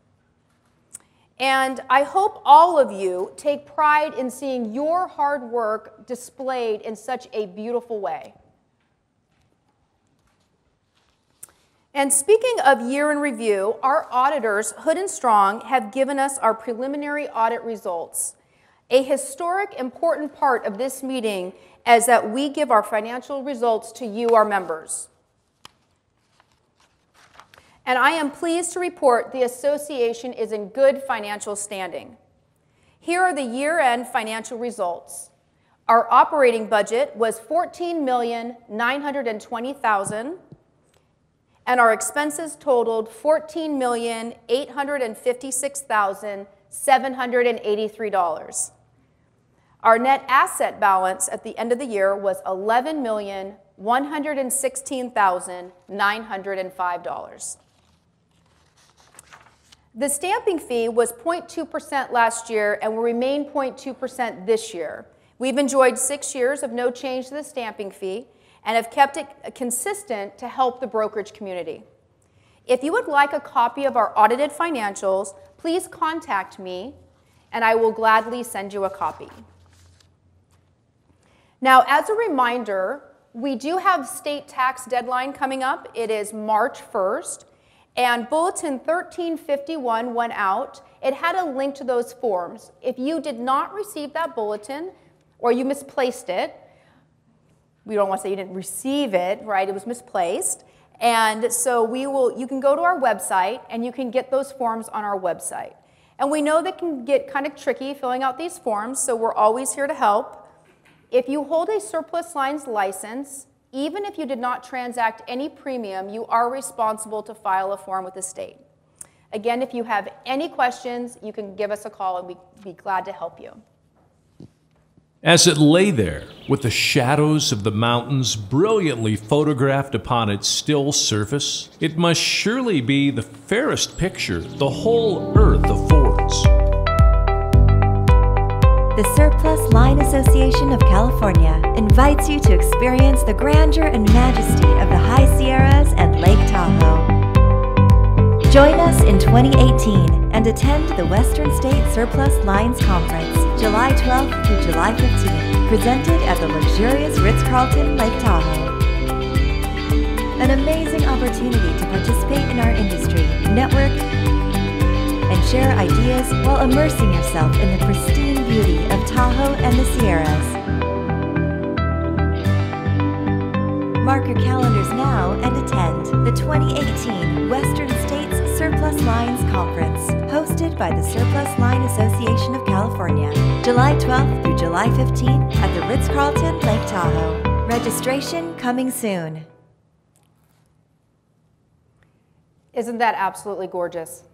And I hope all of you take pride in seeing your hard work displayed in such a beautiful way. And speaking of year in review, our auditors, Hood & Strong, have given us our preliminary audit results. A historic, important part of this meeting is that we give our financial results to you, our members. And I am pleased to report the association is in good financial standing. Here are the year-end financial results. Our operating budget was $14,920,000, and our expenses totaled $14,856,783. Our net asset balance at the end of the year was $11,116,905. The stamping fee was 0.2% last year and will remain 0.2% this year. We've enjoyed 6 years of no change to the stamping fee and have kept it consistent to help the brokerage community. If you would like a copy of our audited financials, please contact me and I will gladly send you a copy. Now, as a reminder, we do have state tax deadline coming up. It is March 1st. And Bulletin 1351 went out. It had a link to those forms. If you did not receive that bulletin or you misplaced it, we don't want to say you didn't receive it, right? It was misplaced. And so you can go to our website and you can get those forms on our website. And we know that can get kind of tricky filling out these forms, so we're always here to help. If you hold a surplus lines license, even if you did not transact any premium, you are responsible to file a form with the state. Again, if you have any questions, you can give us a call and we'd be glad to help you. As it lay there, with the shadows of the mountains brilliantly photographed upon its still surface, it must surely be the fairest picture the whole earth affords. The Surplus Line Association of California invites you to experience the grandeur and majesty of the High Sierras and Lake Tahoe. Join us in 2018 and attend the Western State Surplus Lines Conference, July 12th through July 15th, presented at the luxurious Ritz-Carlton, Lake Tahoe. An amazing opportunity to participate in our industry, network, and share ideas while immersing yourself in the pristine beauty of Tahoe and the Sierras. Mark your calendars now and attend the 2018 Western States Surplus Lines Conference, hosted by the Surplus Line Association of California, July 12th through July 15th at the Ritz-Carlton, Lake Tahoe. Registration coming soon. Isn't that absolutely gorgeous?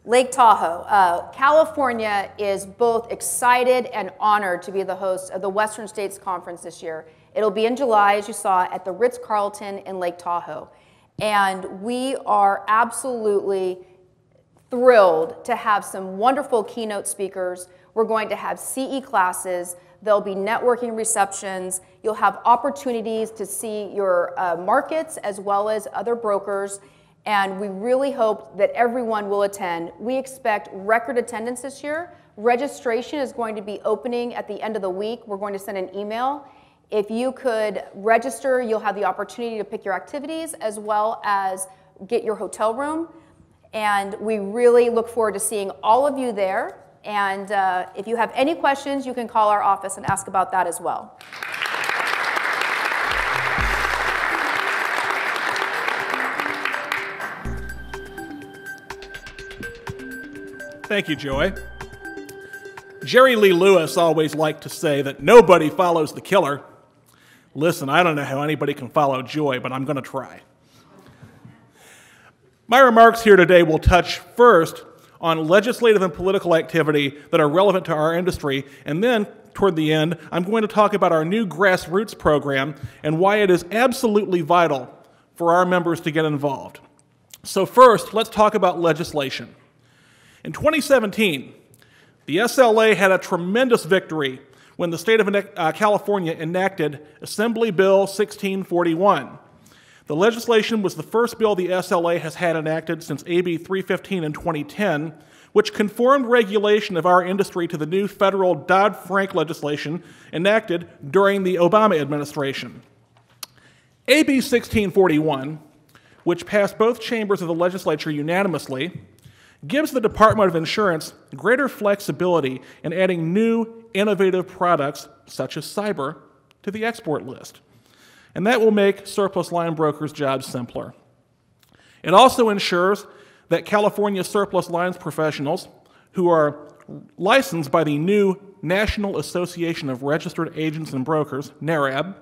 Lake Tahoe. California is both excited and honored to be the host of the Western States Conference this year. It'll be in July, as you saw, at the Ritz-Carlton in Lake Tahoe. And we are absolutely thrilled to have some wonderful keynote speakers. We're going to have CE classes. There'll be networking receptions. You'll have opportunities to see your markets as well as other brokers. And we really hope that everyone will attend. We expect record attendance this year. Registration is going to be opening at the end of the week. We're going to send an email. If you could register, you'll have the opportunity to pick your activities as well as get your hotel room. And we really look forward to seeing all of you there. And if you have any questions, you can call our office and ask about that as well. Thank you, Joy. Jerry Lee Lewis always liked to say that nobody follows the killer. Listen, I don't know how anybody can follow Joy, but I'm going to try. My remarks here today will touch first on legislative and political activity that are relevant to our industry, and then, toward the end, I'm going to talk about our new grassroots program and why it is absolutely vital for our members to get involved. So first, let's talk about legislation. In 2017, the SLA had a tremendous victory when the state of California enacted Assembly Bill 1641. The legislation was the first bill the SLA has had enacted since AB 315 in 2010, which conformed regulation of our industry to the new federal Dodd-Frank legislation enacted during the Obama administration. AB 1641 which passed both chambers of the legislature unanimously, gives the Department of Insurance greater flexibility in adding new, innovative products, such as cyber, to the export list. And that will make surplus line brokers' jobs simpler. It also ensures that California surplus lines professionals who are licensed by the new National Association of Registered Agents and Brokers, NARAB,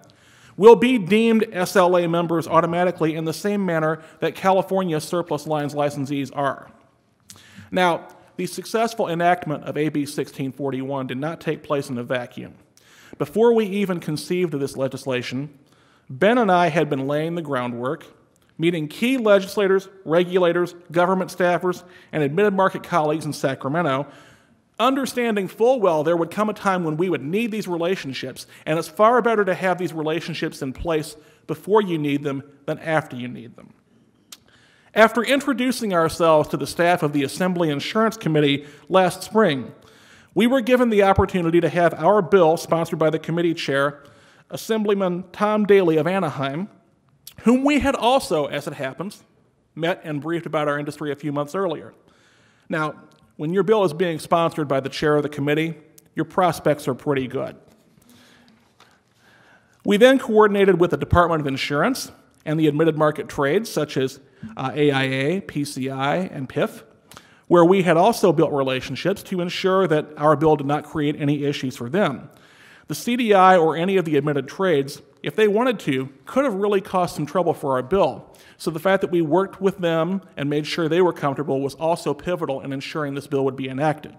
will be deemed SLA members automatically in the same manner that California surplus lines licensees are. Now, the successful enactment of AB 1641 did not take place in a vacuum. Before we even conceived of this legislation, Ben and I had been laying the groundwork, meeting key legislators, regulators, government staffers, and admitted market colleagues in Sacramento, understanding full well there would come a time when we would need these relationships, and it's far better to have these relationships in place before you need them than after you need them. After introducing ourselves to the staff of the Assembly Insurance Committee last spring, we were given the opportunity to have our bill sponsored by the committee chair, Assemblyman Tom Daly of Anaheim, whom we had also, as it happens, met and briefed about our industry a few months earlier. Now, when your bill is being sponsored by the chair of the committee, your prospects are pretty good. We then coordinated with the Department of Insurance and the admitted market trades, such as AIA, PCI, and PIF, where we had also built relationships to ensure that our bill did not create any issues for them. The CDI or any of the admitted trades, if they wanted to, could have really caused some trouble for our bill. So the fact that we worked with them and made sure they were comfortable was also pivotal in ensuring this bill would be enacted.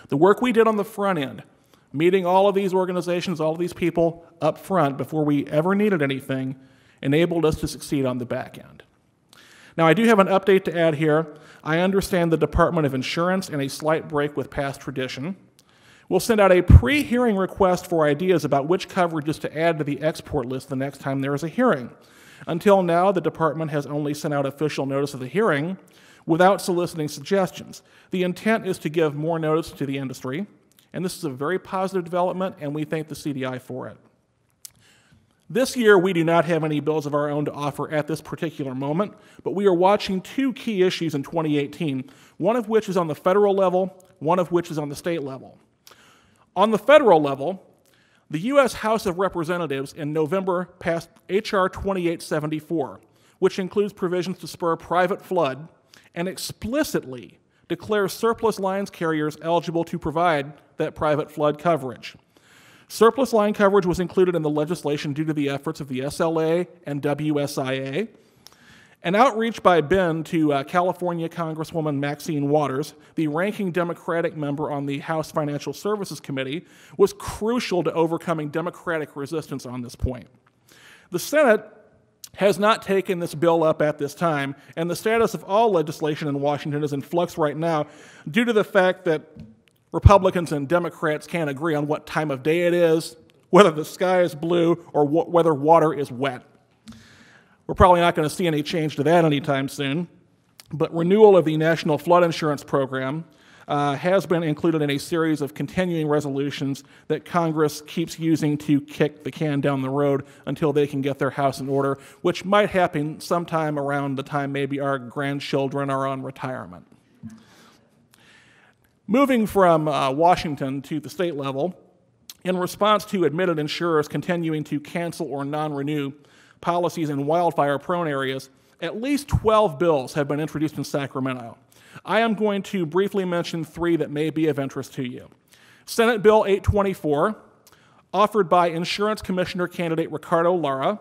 The work we did on the front end, meeting all of these organizations, all of these people up front before we ever needed anything, enabled us to succeed on the back end. Now, I do have an update to add here. I understand the Department of Insurance, in a slight break with past tradition, will send out a pre-hearing request for ideas about which coverages to add to the export list the next time there is a hearing. Until now, the department has only sent out official notice of the hearing without soliciting suggestions. The intent is to give more notice to the industry, and this is a very positive development, and we thank the CDI for it. This year, we do not have any bills of our own to offer at this particular moment, but we are watching two key issues in 2018, one of which is on the federal level, one of which is on the state level. On the federal level, the U.S. House of Representatives in November passed H.R. 2874, which includes provisions to spur private flood and explicitly declares surplus lines carriers eligible to provide that private flood coverage. Surplus line coverage was included in the legislation due to the efforts of the SLA and WSIA. An outreach by Ben to California Congresswoman Maxine Waters, the ranking Democratic member on the House Financial Services Committee, was crucial to overcoming Democratic resistance on this point. The Senate has not taken this bill up at this time, and the status of all legislation in Washington is in flux right now due to the fact that Republicans and Democrats can't agree on what time of day it is, whether the sky is blue, or whether water is wet. We're probably not going to see any change to that anytime soon, but renewal of the National Flood Insurance Program has been included in a series of continuing resolutions that Congress keeps using to kick the can down the road until they can get their house in order, which might happen sometime around the time maybe our grandchildren are on retirement. Moving from Washington to the state level, in response to admitted insurers continuing to cancel or non-renew policies in wildfire-prone areas, at least 12 bills have been introduced in Sacramento. I am going to briefly mention three that may be of interest to you. Senate Bill 824, offered by Insurance Commissioner candidate Ricardo Lara,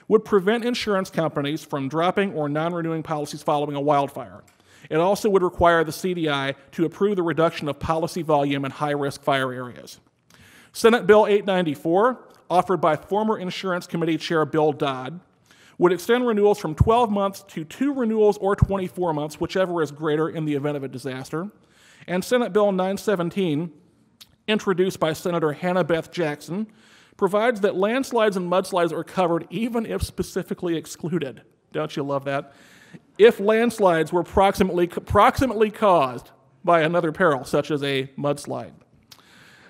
would prevent insurance companies from dropping or non-renewing policies following a wildfire. It also would require the CDI to approve the reduction of policy volume in high-risk fire areas. Senate Bill 894, offered by former Insurance Committee Chair Bill Dodd, would extend renewals from 12 months to 2 renewals or 24 months, whichever is greater in the event of a disaster. And Senate Bill 917, introduced by Senator Hannah Beth Jackson, provides that landslides and mudslides are covered even if specifically excluded. Don't you love that? If landslides were proximately caused by another peril, such as a mudslide.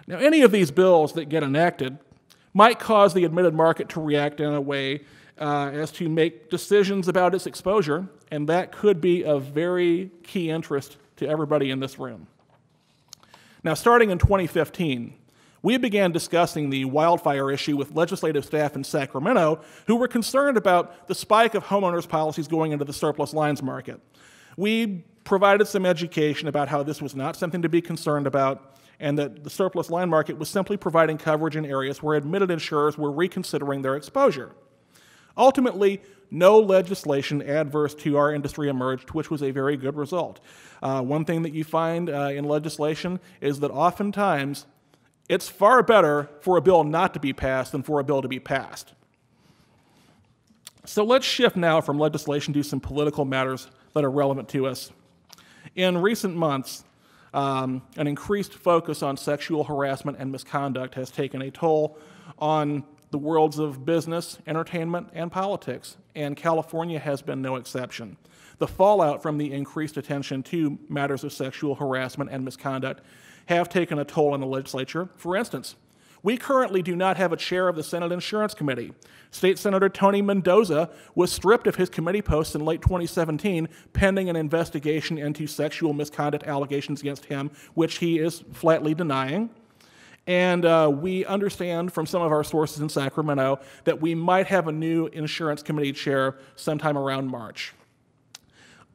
Now, any of these bills that get enacted might cause the admitted market to react in a way as to make decisions about its exposure, and that could be of very key interest to everybody in this room. Now, starting in 2015, we began discussing the wildfire issue with legislative staff in Sacramento who were concerned about the spike of homeowners' policies going into the surplus lines market. We provided some education about how this was not something to be concerned about and that the surplus line market was simply providing coverage in areas where admitted insurers were reconsidering their exposure. Ultimately, no legislation adverse to our industry emerged, which was a very good result. One thing that you find in legislation is that oftentimes it's far better for a bill not to be passed than for a bill to be passed. So let's shift now from legislation to some political matters that are relevant to us. In recent months, an increased focus on sexual harassment and misconduct has taken a toll on the worlds of business, entertainment, and politics, and California has been no exception. The fallout from the increased attention to matters of sexual harassment and misconduct have taken a toll on the legislature. For instance, we currently do not have a chair of the Senate Insurance Committee. State Senator Tony Mendoza was stripped of his committee post in late 2017 pending an investigation into sexual misconduct allegations against him, which he is flatly denying. And we understand from some of our sources in Sacramento that we might have a new Insurance Committee chair sometime around March.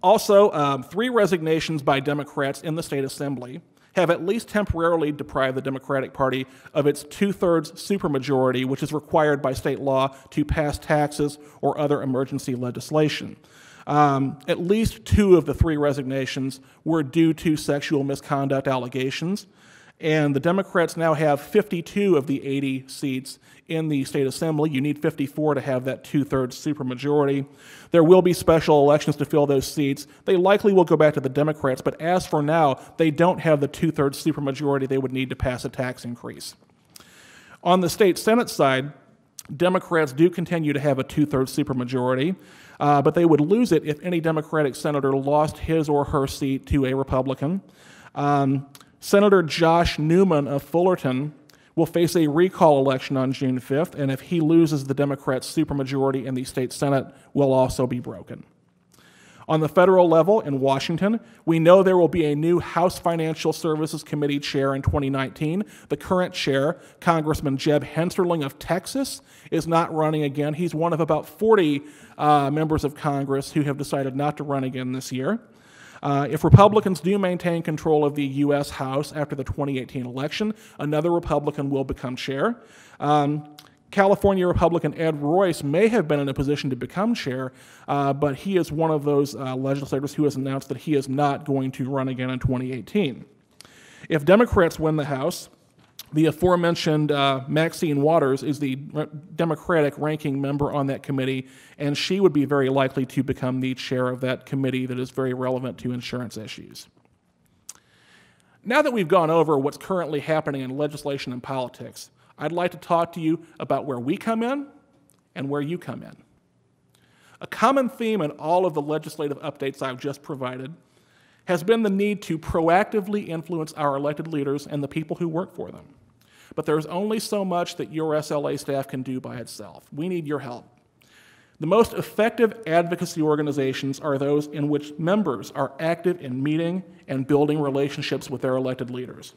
Also, 3 resignations by Democrats in the state assembly have at least temporarily deprived the Democratic Party of its 2/3 supermajority, which is required by state law to pass taxes or other emergency legislation. At least 2 of the 3 resignations were due to sexual misconduct allegations, and the Democrats now have 52 of the 80 seats in the state assembly. You need 54 to have that 2/3 supermajority. There will be special elections to fill those seats. They likely will go back to the Democrats, but as for now, they don't have the 2/3 supermajority they would need to pass a tax increase. On the state Senate side, Democrats do continue to have a 2/3 supermajority, but they would lose it if any Democratic senator lost his or her seat to a Republican. Senator Josh Newman of Fullerton will face a recall election on June 5th, and if he loses, the Democrats' supermajority in the state Senate will also be broken. On the federal level in Washington, we know there will be a new House Financial Services Committee chair in 2019. The current chair, Congressman Jeb Hensarling of Texas, is not running again. He's one of about 40 members of Congress who have decided not to run again this year. If Republicans do maintain control of the U.S. House after the 2018 election, another Republican will become chair. California Republican Ed Royce may have been in a position to become chair, but he is one of those legislators who has announced that he is not going to run again in 2018. If Democrats win the House, the aforementioned Maxine Waters is the Democratic ranking member on that committee, and she would be very likely to become the chair of that committee that is very relevant to insurance issues. Now that we've gone over what's currently happening in legislation and politics, I'd like to talk to you about where we come in and where you come in. A common theme in all of the legislative updates I've just provided has been the need to proactively influence our elected leaders and the people who work for them. But there's only so much that your SLA staff can do by itself. We need your help. The most effective advocacy organizations are those in which members are active in meeting and building relationships with their elected leaders.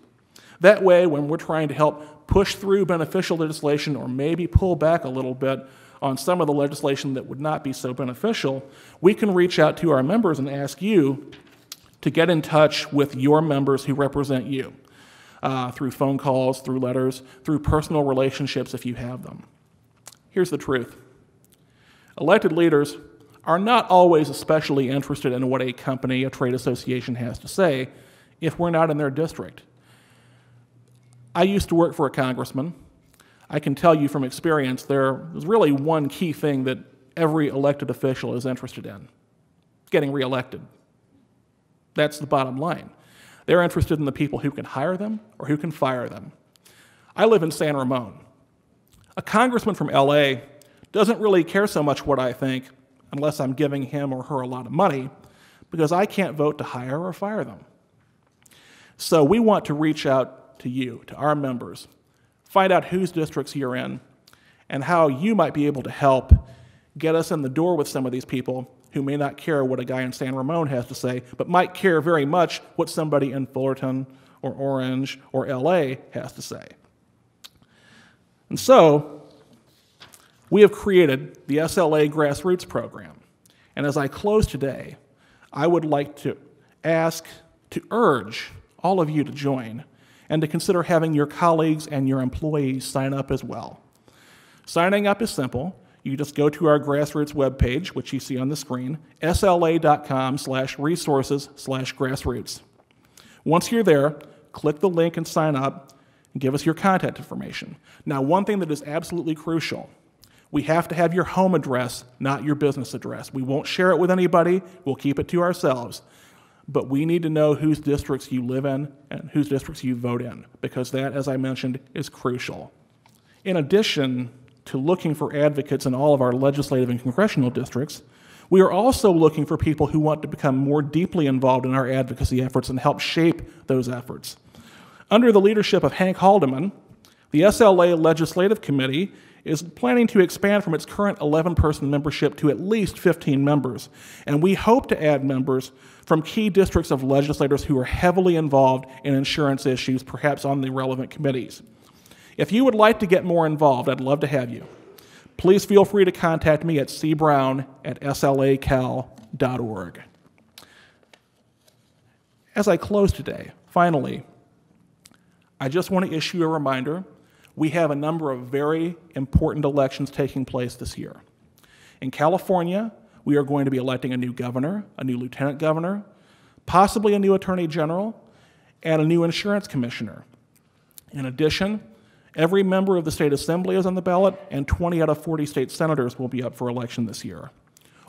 That way, when we're trying to help push through beneficial legislation or maybe pull back a little bit on some of the legislation that would not be so beneficial, we can reach out to our members and ask you to get in touch with your members who represent you through phone calls, through letters, through personal relationships if you have them. Here's the truth. Elected leaders are not always especially interested in what a company, a trade association has to say if we're not in their district. I used to work for a congressman. I can tell you from experience there's really one key thing that every elected official is interested in: getting reelected. That's the bottom line. They're interested in the people who can hire them or who can fire them. I live in San Ramon. A congressman from LA doesn't really care so much what I think unless I'm giving him or her a lot of money, because I can't vote to hire or fire them. So we want to reach out to you, to our members, find out whose districts you're in, and how you might be able to help get us in the door with some of these people who may not care what a guy in San Ramon has to say, but might care very much what somebody in Fullerton or Orange or LA has to say. And so, we have created the SLA Grassroots Program. And as I close today, I would like to urge all of you to join and to consider having your colleagues and your employees sign up as well. Signing up is simple. You just go to our Grassroots webpage, which you see on the screen, sla.com/resources/grassroots. Once you're there, click the link and sign up and give us your contact information. Now, one thing that is absolutely crucial, we have to have your home address, not your business address. We won't share it with anybody. We'll keep it to ourselves. But we need to know whose districts you live in and whose districts you vote in, because that, as I mentioned, is crucial. In addition to looking for advocates in all of our legislative and congressional districts, we are also looking for people who want to become more deeply involved in our advocacy efforts and help shape those efforts. Under the leadership of Hank Haldeman, the SLA Legislative Committee is planning to expand from its current 11-person membership to at least 15 members, and we hope to add members from key districts of legislators who are heavily involved in insurance issues, perhaps on the relevant committees. If you would like to get more involved, I'd love to have you. Please feel free to contact me at cbrown@slacal.org. As I close today, finally, I just want to issue a reminder. We have a number of very important elections taking place this year. In California, we are going to be electing a new governor, a new lieutenant governor, possibly a new attorney general, and a new insurance commissioner. In addition, every member of the state assembly is on the ballot, and 20 out of 40 state senators will be up for election this year.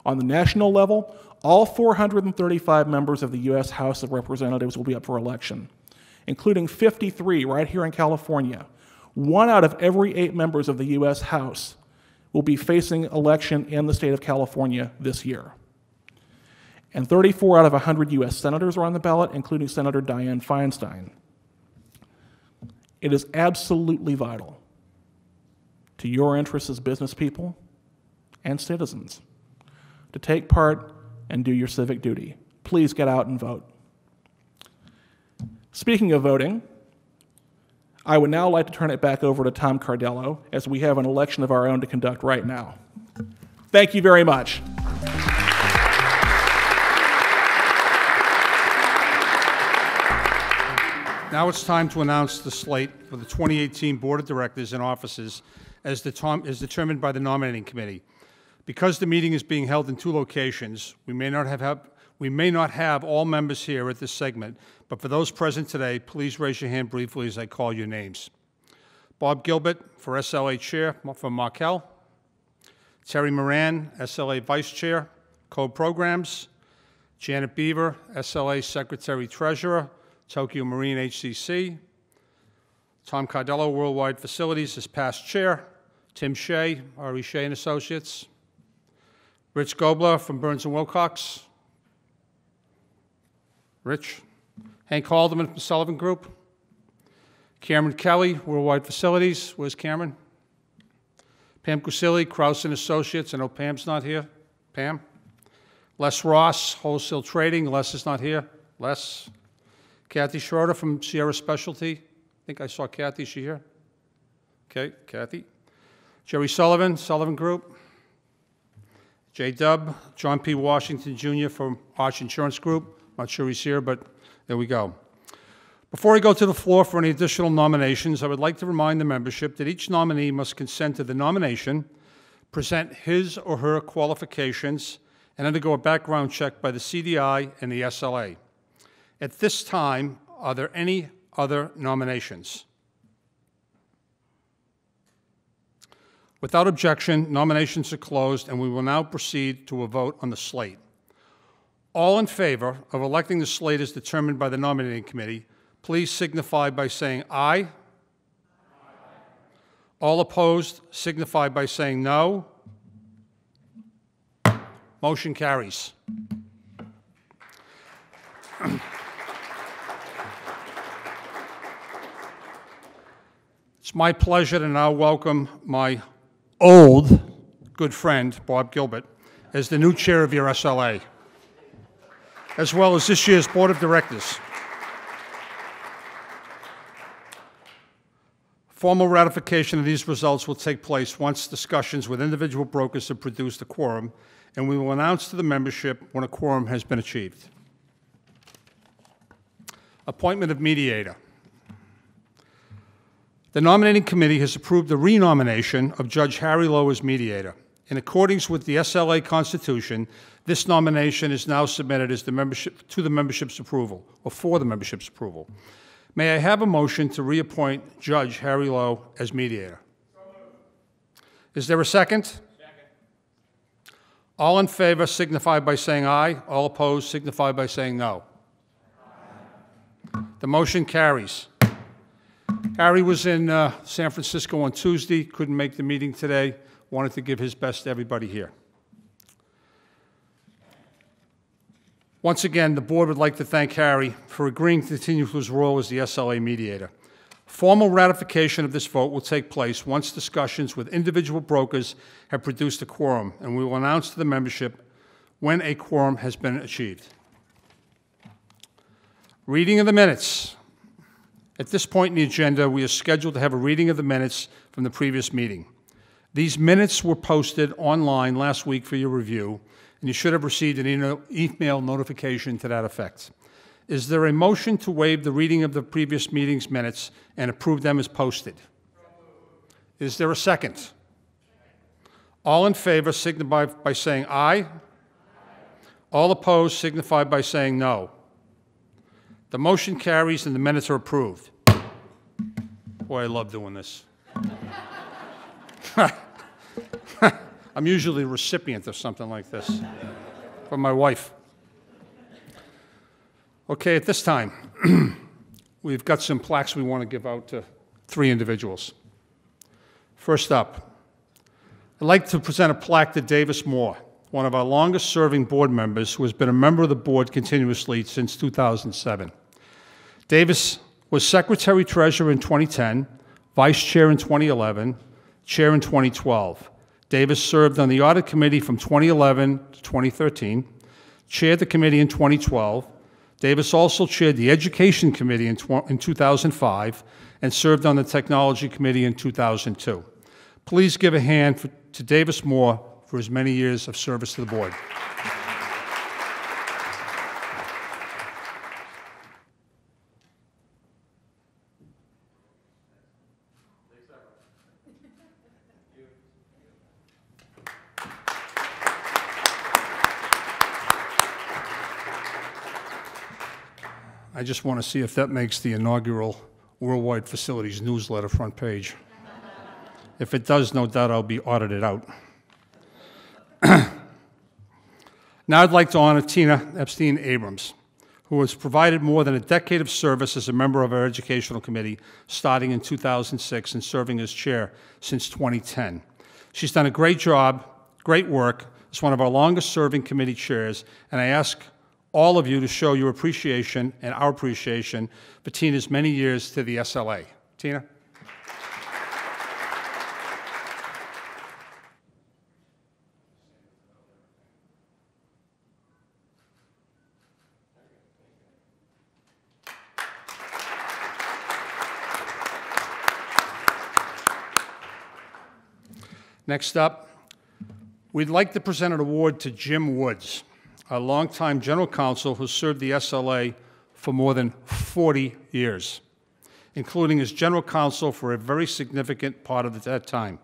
On the national level, all 435 members of the U.S. House of Representatives will be up for election, including 53 right here in California. 1 out of every 8 members of the U.S. House will be facing election in the state of California this year. And 34 out of 100 U.S. senators are on the ballot, including Senator Dianne Feinstein. It is absolutely vital to your interests as business people and citizens to take part and do your civic duty. Please get out and vote. Speaking of voting, I would now like to turn it back over to Tom Cardello, as we have an election of our own to conduct right now. Thank you very much. Now it's time to announce the slate for the 2018 Board of Directors and officers as determined by the nominating committee. Because the meeting is being held in 2 locations, we may not have all members here at this segment, but for those present today, please raise your hand briefly as I call your names. Bob Gilbert for SLA Chair from Markel. Terry Moran, SLA Vice Chair, Code Programs. Janet Beaver, SLA Secretary Treasurer, Tokyo Marine HCC. Tom Cardello, Worldwide Facilities, as past Chair. Tim Shea, R.E. Shea & Associates. Rich Gobler from Burns & Wilcox. Rich. Hank Haldeman from Sullivan Group. Cameron Kelly, Worldwide Facilities. Where's Cameron? Pam Cusilli, Krause & Associates. I know Pam's not here. Pam. Les Ross, Wholesale Trading. Les is not here. Les. Kathy Schroeder from Sierra Specialty. I think I saw Kathy. Is she here? Okay, Kathy. Jerry Sullivan, Sullivan Group. J. Dub, John P. Washington Jr. from Arch Insurance Group. Not sure he's here, but there we go. Before I go to the floor for any additional nominations, I would like to remind the membership that each nominee must consent to the nomination, present his or her qualifications, and undergo a background check by the CDI and the SLA. At this time, are there any other nominations? Without objection, nominations are closed, and we will now proceed to a vote on the slate. All in favor of electing the slate as determined by the nominating committee, please signify by saying aye. Aye. All opposed, signify by saying no. Motion carries. It's my pleasure to now welcome my old good friend, Bob Gilbert, as the new chair of your SLA, as well as this year's Board of Directors. Formal ratification of these results will take place once discussions with individual brokers have produced a quorum, and we will announce to the membership when a quorum has been achieved. Appointment of mediator. The nominating committee has approved the renomination of Judge Harry Lowe as mediator. In accordance with the SLA Constitution, this nomination is now submitted as the membership's approval, or for the membership's approval. May I have a motion to reappoint Judge Harry Lowe as mediator? Is there a second? Second. All in favor signify by saying aye. All opposed signify by saying no. Aye. The motion carries. Harry was in San Francisco on Tuesday, couldn't make the meeting today, wanted to give his best to everybody here. Once again, the board would like to thank Harry for agreeing to continue his role as the SLA mediator. Formal ratification of this vote will take place once discussions with individual brokers have produced a quorum, and we will announce to the membership when a quorum has been achieved. Reading of the minutes. At this point in the agenda, we are scheduled to have a reading of the minutes from the previous meeting. These minutes were posted online last week for your review, and you should have received an email notification to that effect. Is there a motion to waive the reading of the previous meeting's minutes and approve them as posted? Is there a second? All in favor signify by saying aye. All opposed signify by saying no. The motion carries and the minutes are approved. Boy, I love doing this. I'm usually the recipient of something like this from my wife. Okay, at this time, we've got some plaques we want to give out to 3 individuals. First up, I'd like to present a plaque to Davis Moore, one of our longest-serving board members who has been a member of the board continuously since 2007. Davis was Secretary-Treasurer in 2010, Vice Chair in 2011, Chair in 2012. Davis served on the Audit Committee from 2011 to 2013, chaired the committee in 2012. Davis also chaired the Education Committee in 2005 and served on the Technology Committee in 2002. Please give a hand to Davis Moore for his many years of service to the board. I just want to see if that makes the inaugural Worldwide Facilities newsletter front page. If it does, no doubt I'll be audited out. Now I'd like to honor Tina Epstein Abrams, who has provided more than a decade of service as a member of our Educational Committee, starting in 2006 and serving as chair since 2010. She's done a great job, great work, as one of our longest-serving committee chairs, and I ask all of you to show your appreciation and our appreciation for Tina's many years to the SLA. Tina? Next up, we'd like to present an award to Jim Woods, a longtime general counsel who served the SLA for more than 40 years, including as general counsel for a very significant part of that time.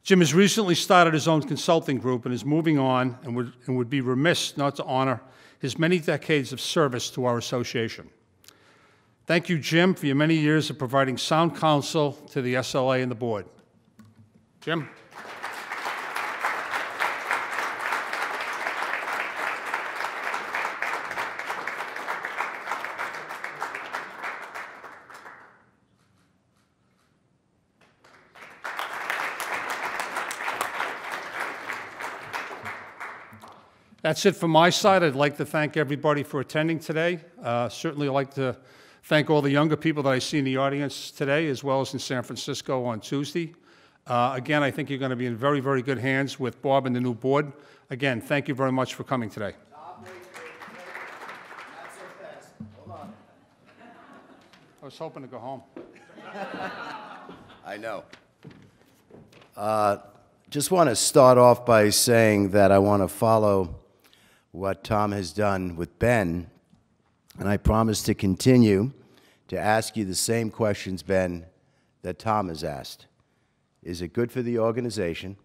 Jim has recently started his own consulting group and is moving on and would be remiss not to honor his many decades of service to our association. Thank you, Jim, for your many years of providing sound counsel to the SLA and the board. Jim? That's it from my side. I'd like to thank everybody for attending today. Certainly I'd like to thank all the younger people that I see in the audience today, as well as in San Francisco on Tuesday. Again, I think you're going to be in very, very good hands with Bob and the new board. Again, thank you very much for coming today. I was hoping to go home. I know. Just want to start off by saying that I want to follow what Tom has done with Ben, and I promise to continue to ask you the same questions, Ben, that Tom has asked. Is it good for the organization?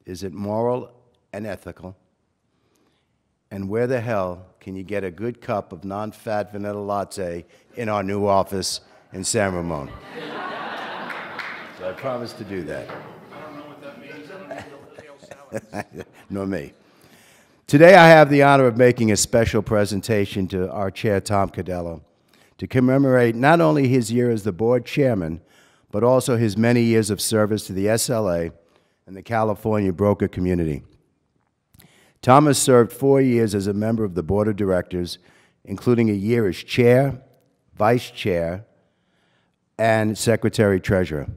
Is it moral and ethical? And where the hell can you get a good cup of non-fat vanilla latte in our new office in San Ramon? So I promise to do that. I don't know what that means. Nor me. Today I have the honor of making a special presentation to our chair, Tom Cadello, to commemorate not only his year as the board chairman, but also his many years of service to the SLA and the California broker community. Tom has served 4 years as a member of the board of directors, including a year as chair, vice chair, and secretary-treasurer.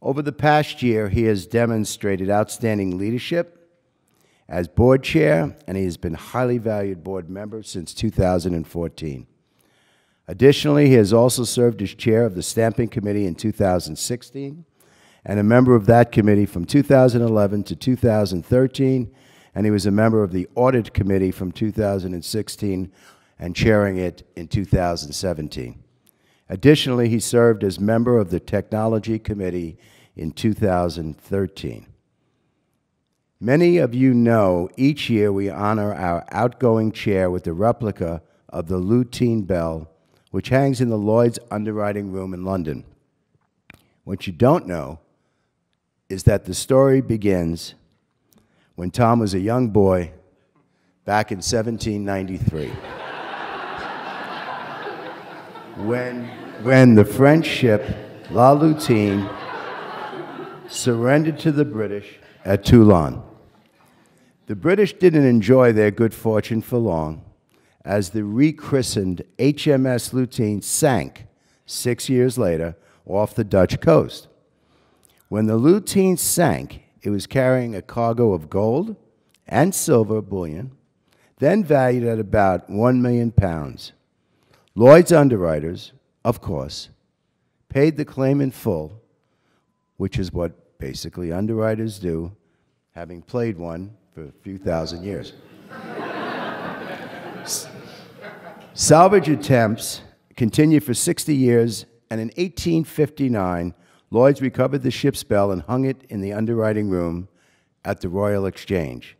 Over the past year, he has demonstrated outstanding leadership as board chair, and he has been a highly valued board member since 2014. Additionally, he has also served as chair of the Stamping Committee in 2016, and a member of that committee from 2011 to 2013, and he was a member of the Audit Committee from 2016 and chairing it in 2017. Additionally, he served as member of the Technology Committee in 2013. Many of you know each year we honor our outgoing chair with a replica of the Lutein Bell, which hangs in the Lloyd's underwriting room in London. What you don't know is that the story begins when Tom was a young boy back in 1793. When the French ship La Lutein surrendered to the British at Toulon. The British didn't enjoy their good fortune for long, as the rechristened HMS Lutein sank 6 years later off the Dutch coast. When the Lutein sank, it was carrying a cargo of gold and silver bullion, then valued at about £1 million. Lloyd's underwriters, of course, paid the claim in full, which is what basically underwriters do, having played one for a few thousand years. Salvage attempts continued for 60 years, and in 1859, Lloyd's recovered the ship's bell and hung it in the underwriting room at the Royal Exchange.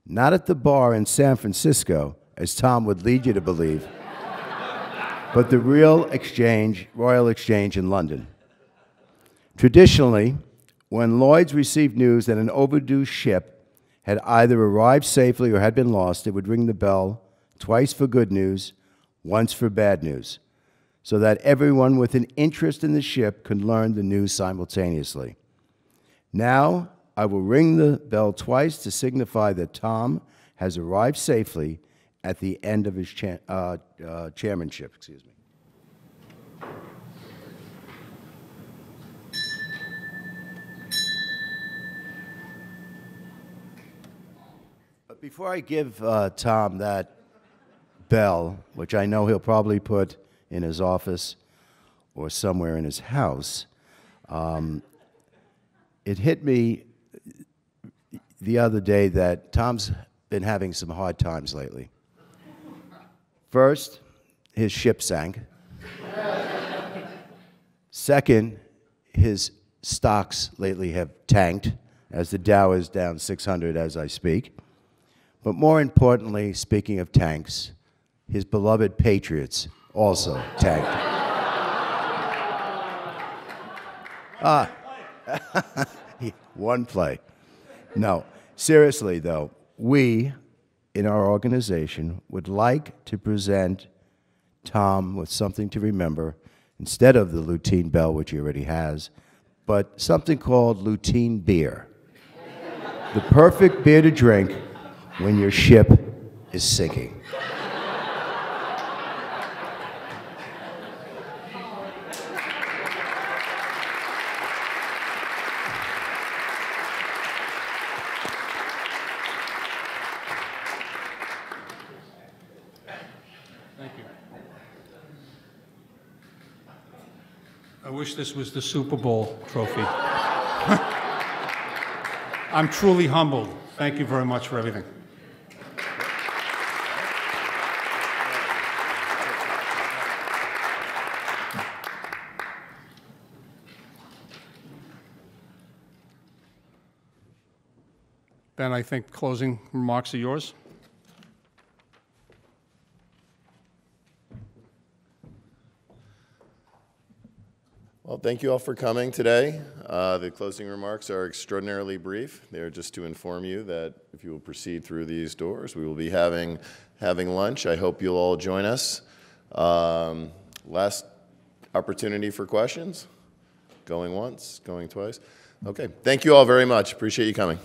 Not at the bar in San Francisco, as Tom would lead you to believe, but the real exchange, Royal Exchange in London. Traditionally, when Lloyd's received news that an overdue ship had either arrived safely or had been lost, it would ring the bell twice for good news, once for bad news, so that everyone with an interest in the ship could learn the news simultaneously. Now, I will ring the bell twice to signify that Tom has arrived safely at the end of his chairmanship. Excuse me. But before I give Tom that bell, which I know he'll probably put in his office or somewhere in his house, it hit me the other day that Tom's been having some hard times lately. First, his ship sank. Second, his stocks lately have tanked, as the Dow is down 600 as I speak. But more importantly, speaking of tanks, his beloved Patriots also tanked. One play. No, seriously though, we in our organization would like to present Tom with something to remember instead of the Lutein Bell, which he already has, but something called Lutein beer. The perfect beer to drink when your ship is sinking. I wish this was the Super Bowl trophy. I'm truly humbled. Thank you very much for everything. Ben, I think closing remarks are yours. Well, thank you all for coming today. The closing remarks are extraordinarily brief. They're just to inform you that if you will proceed through these doors, we will be having lunch. I hope you'll all join us. Last opportunity for questions. Going once, going twice. Okay, thank you all very much. Appreciate you coming.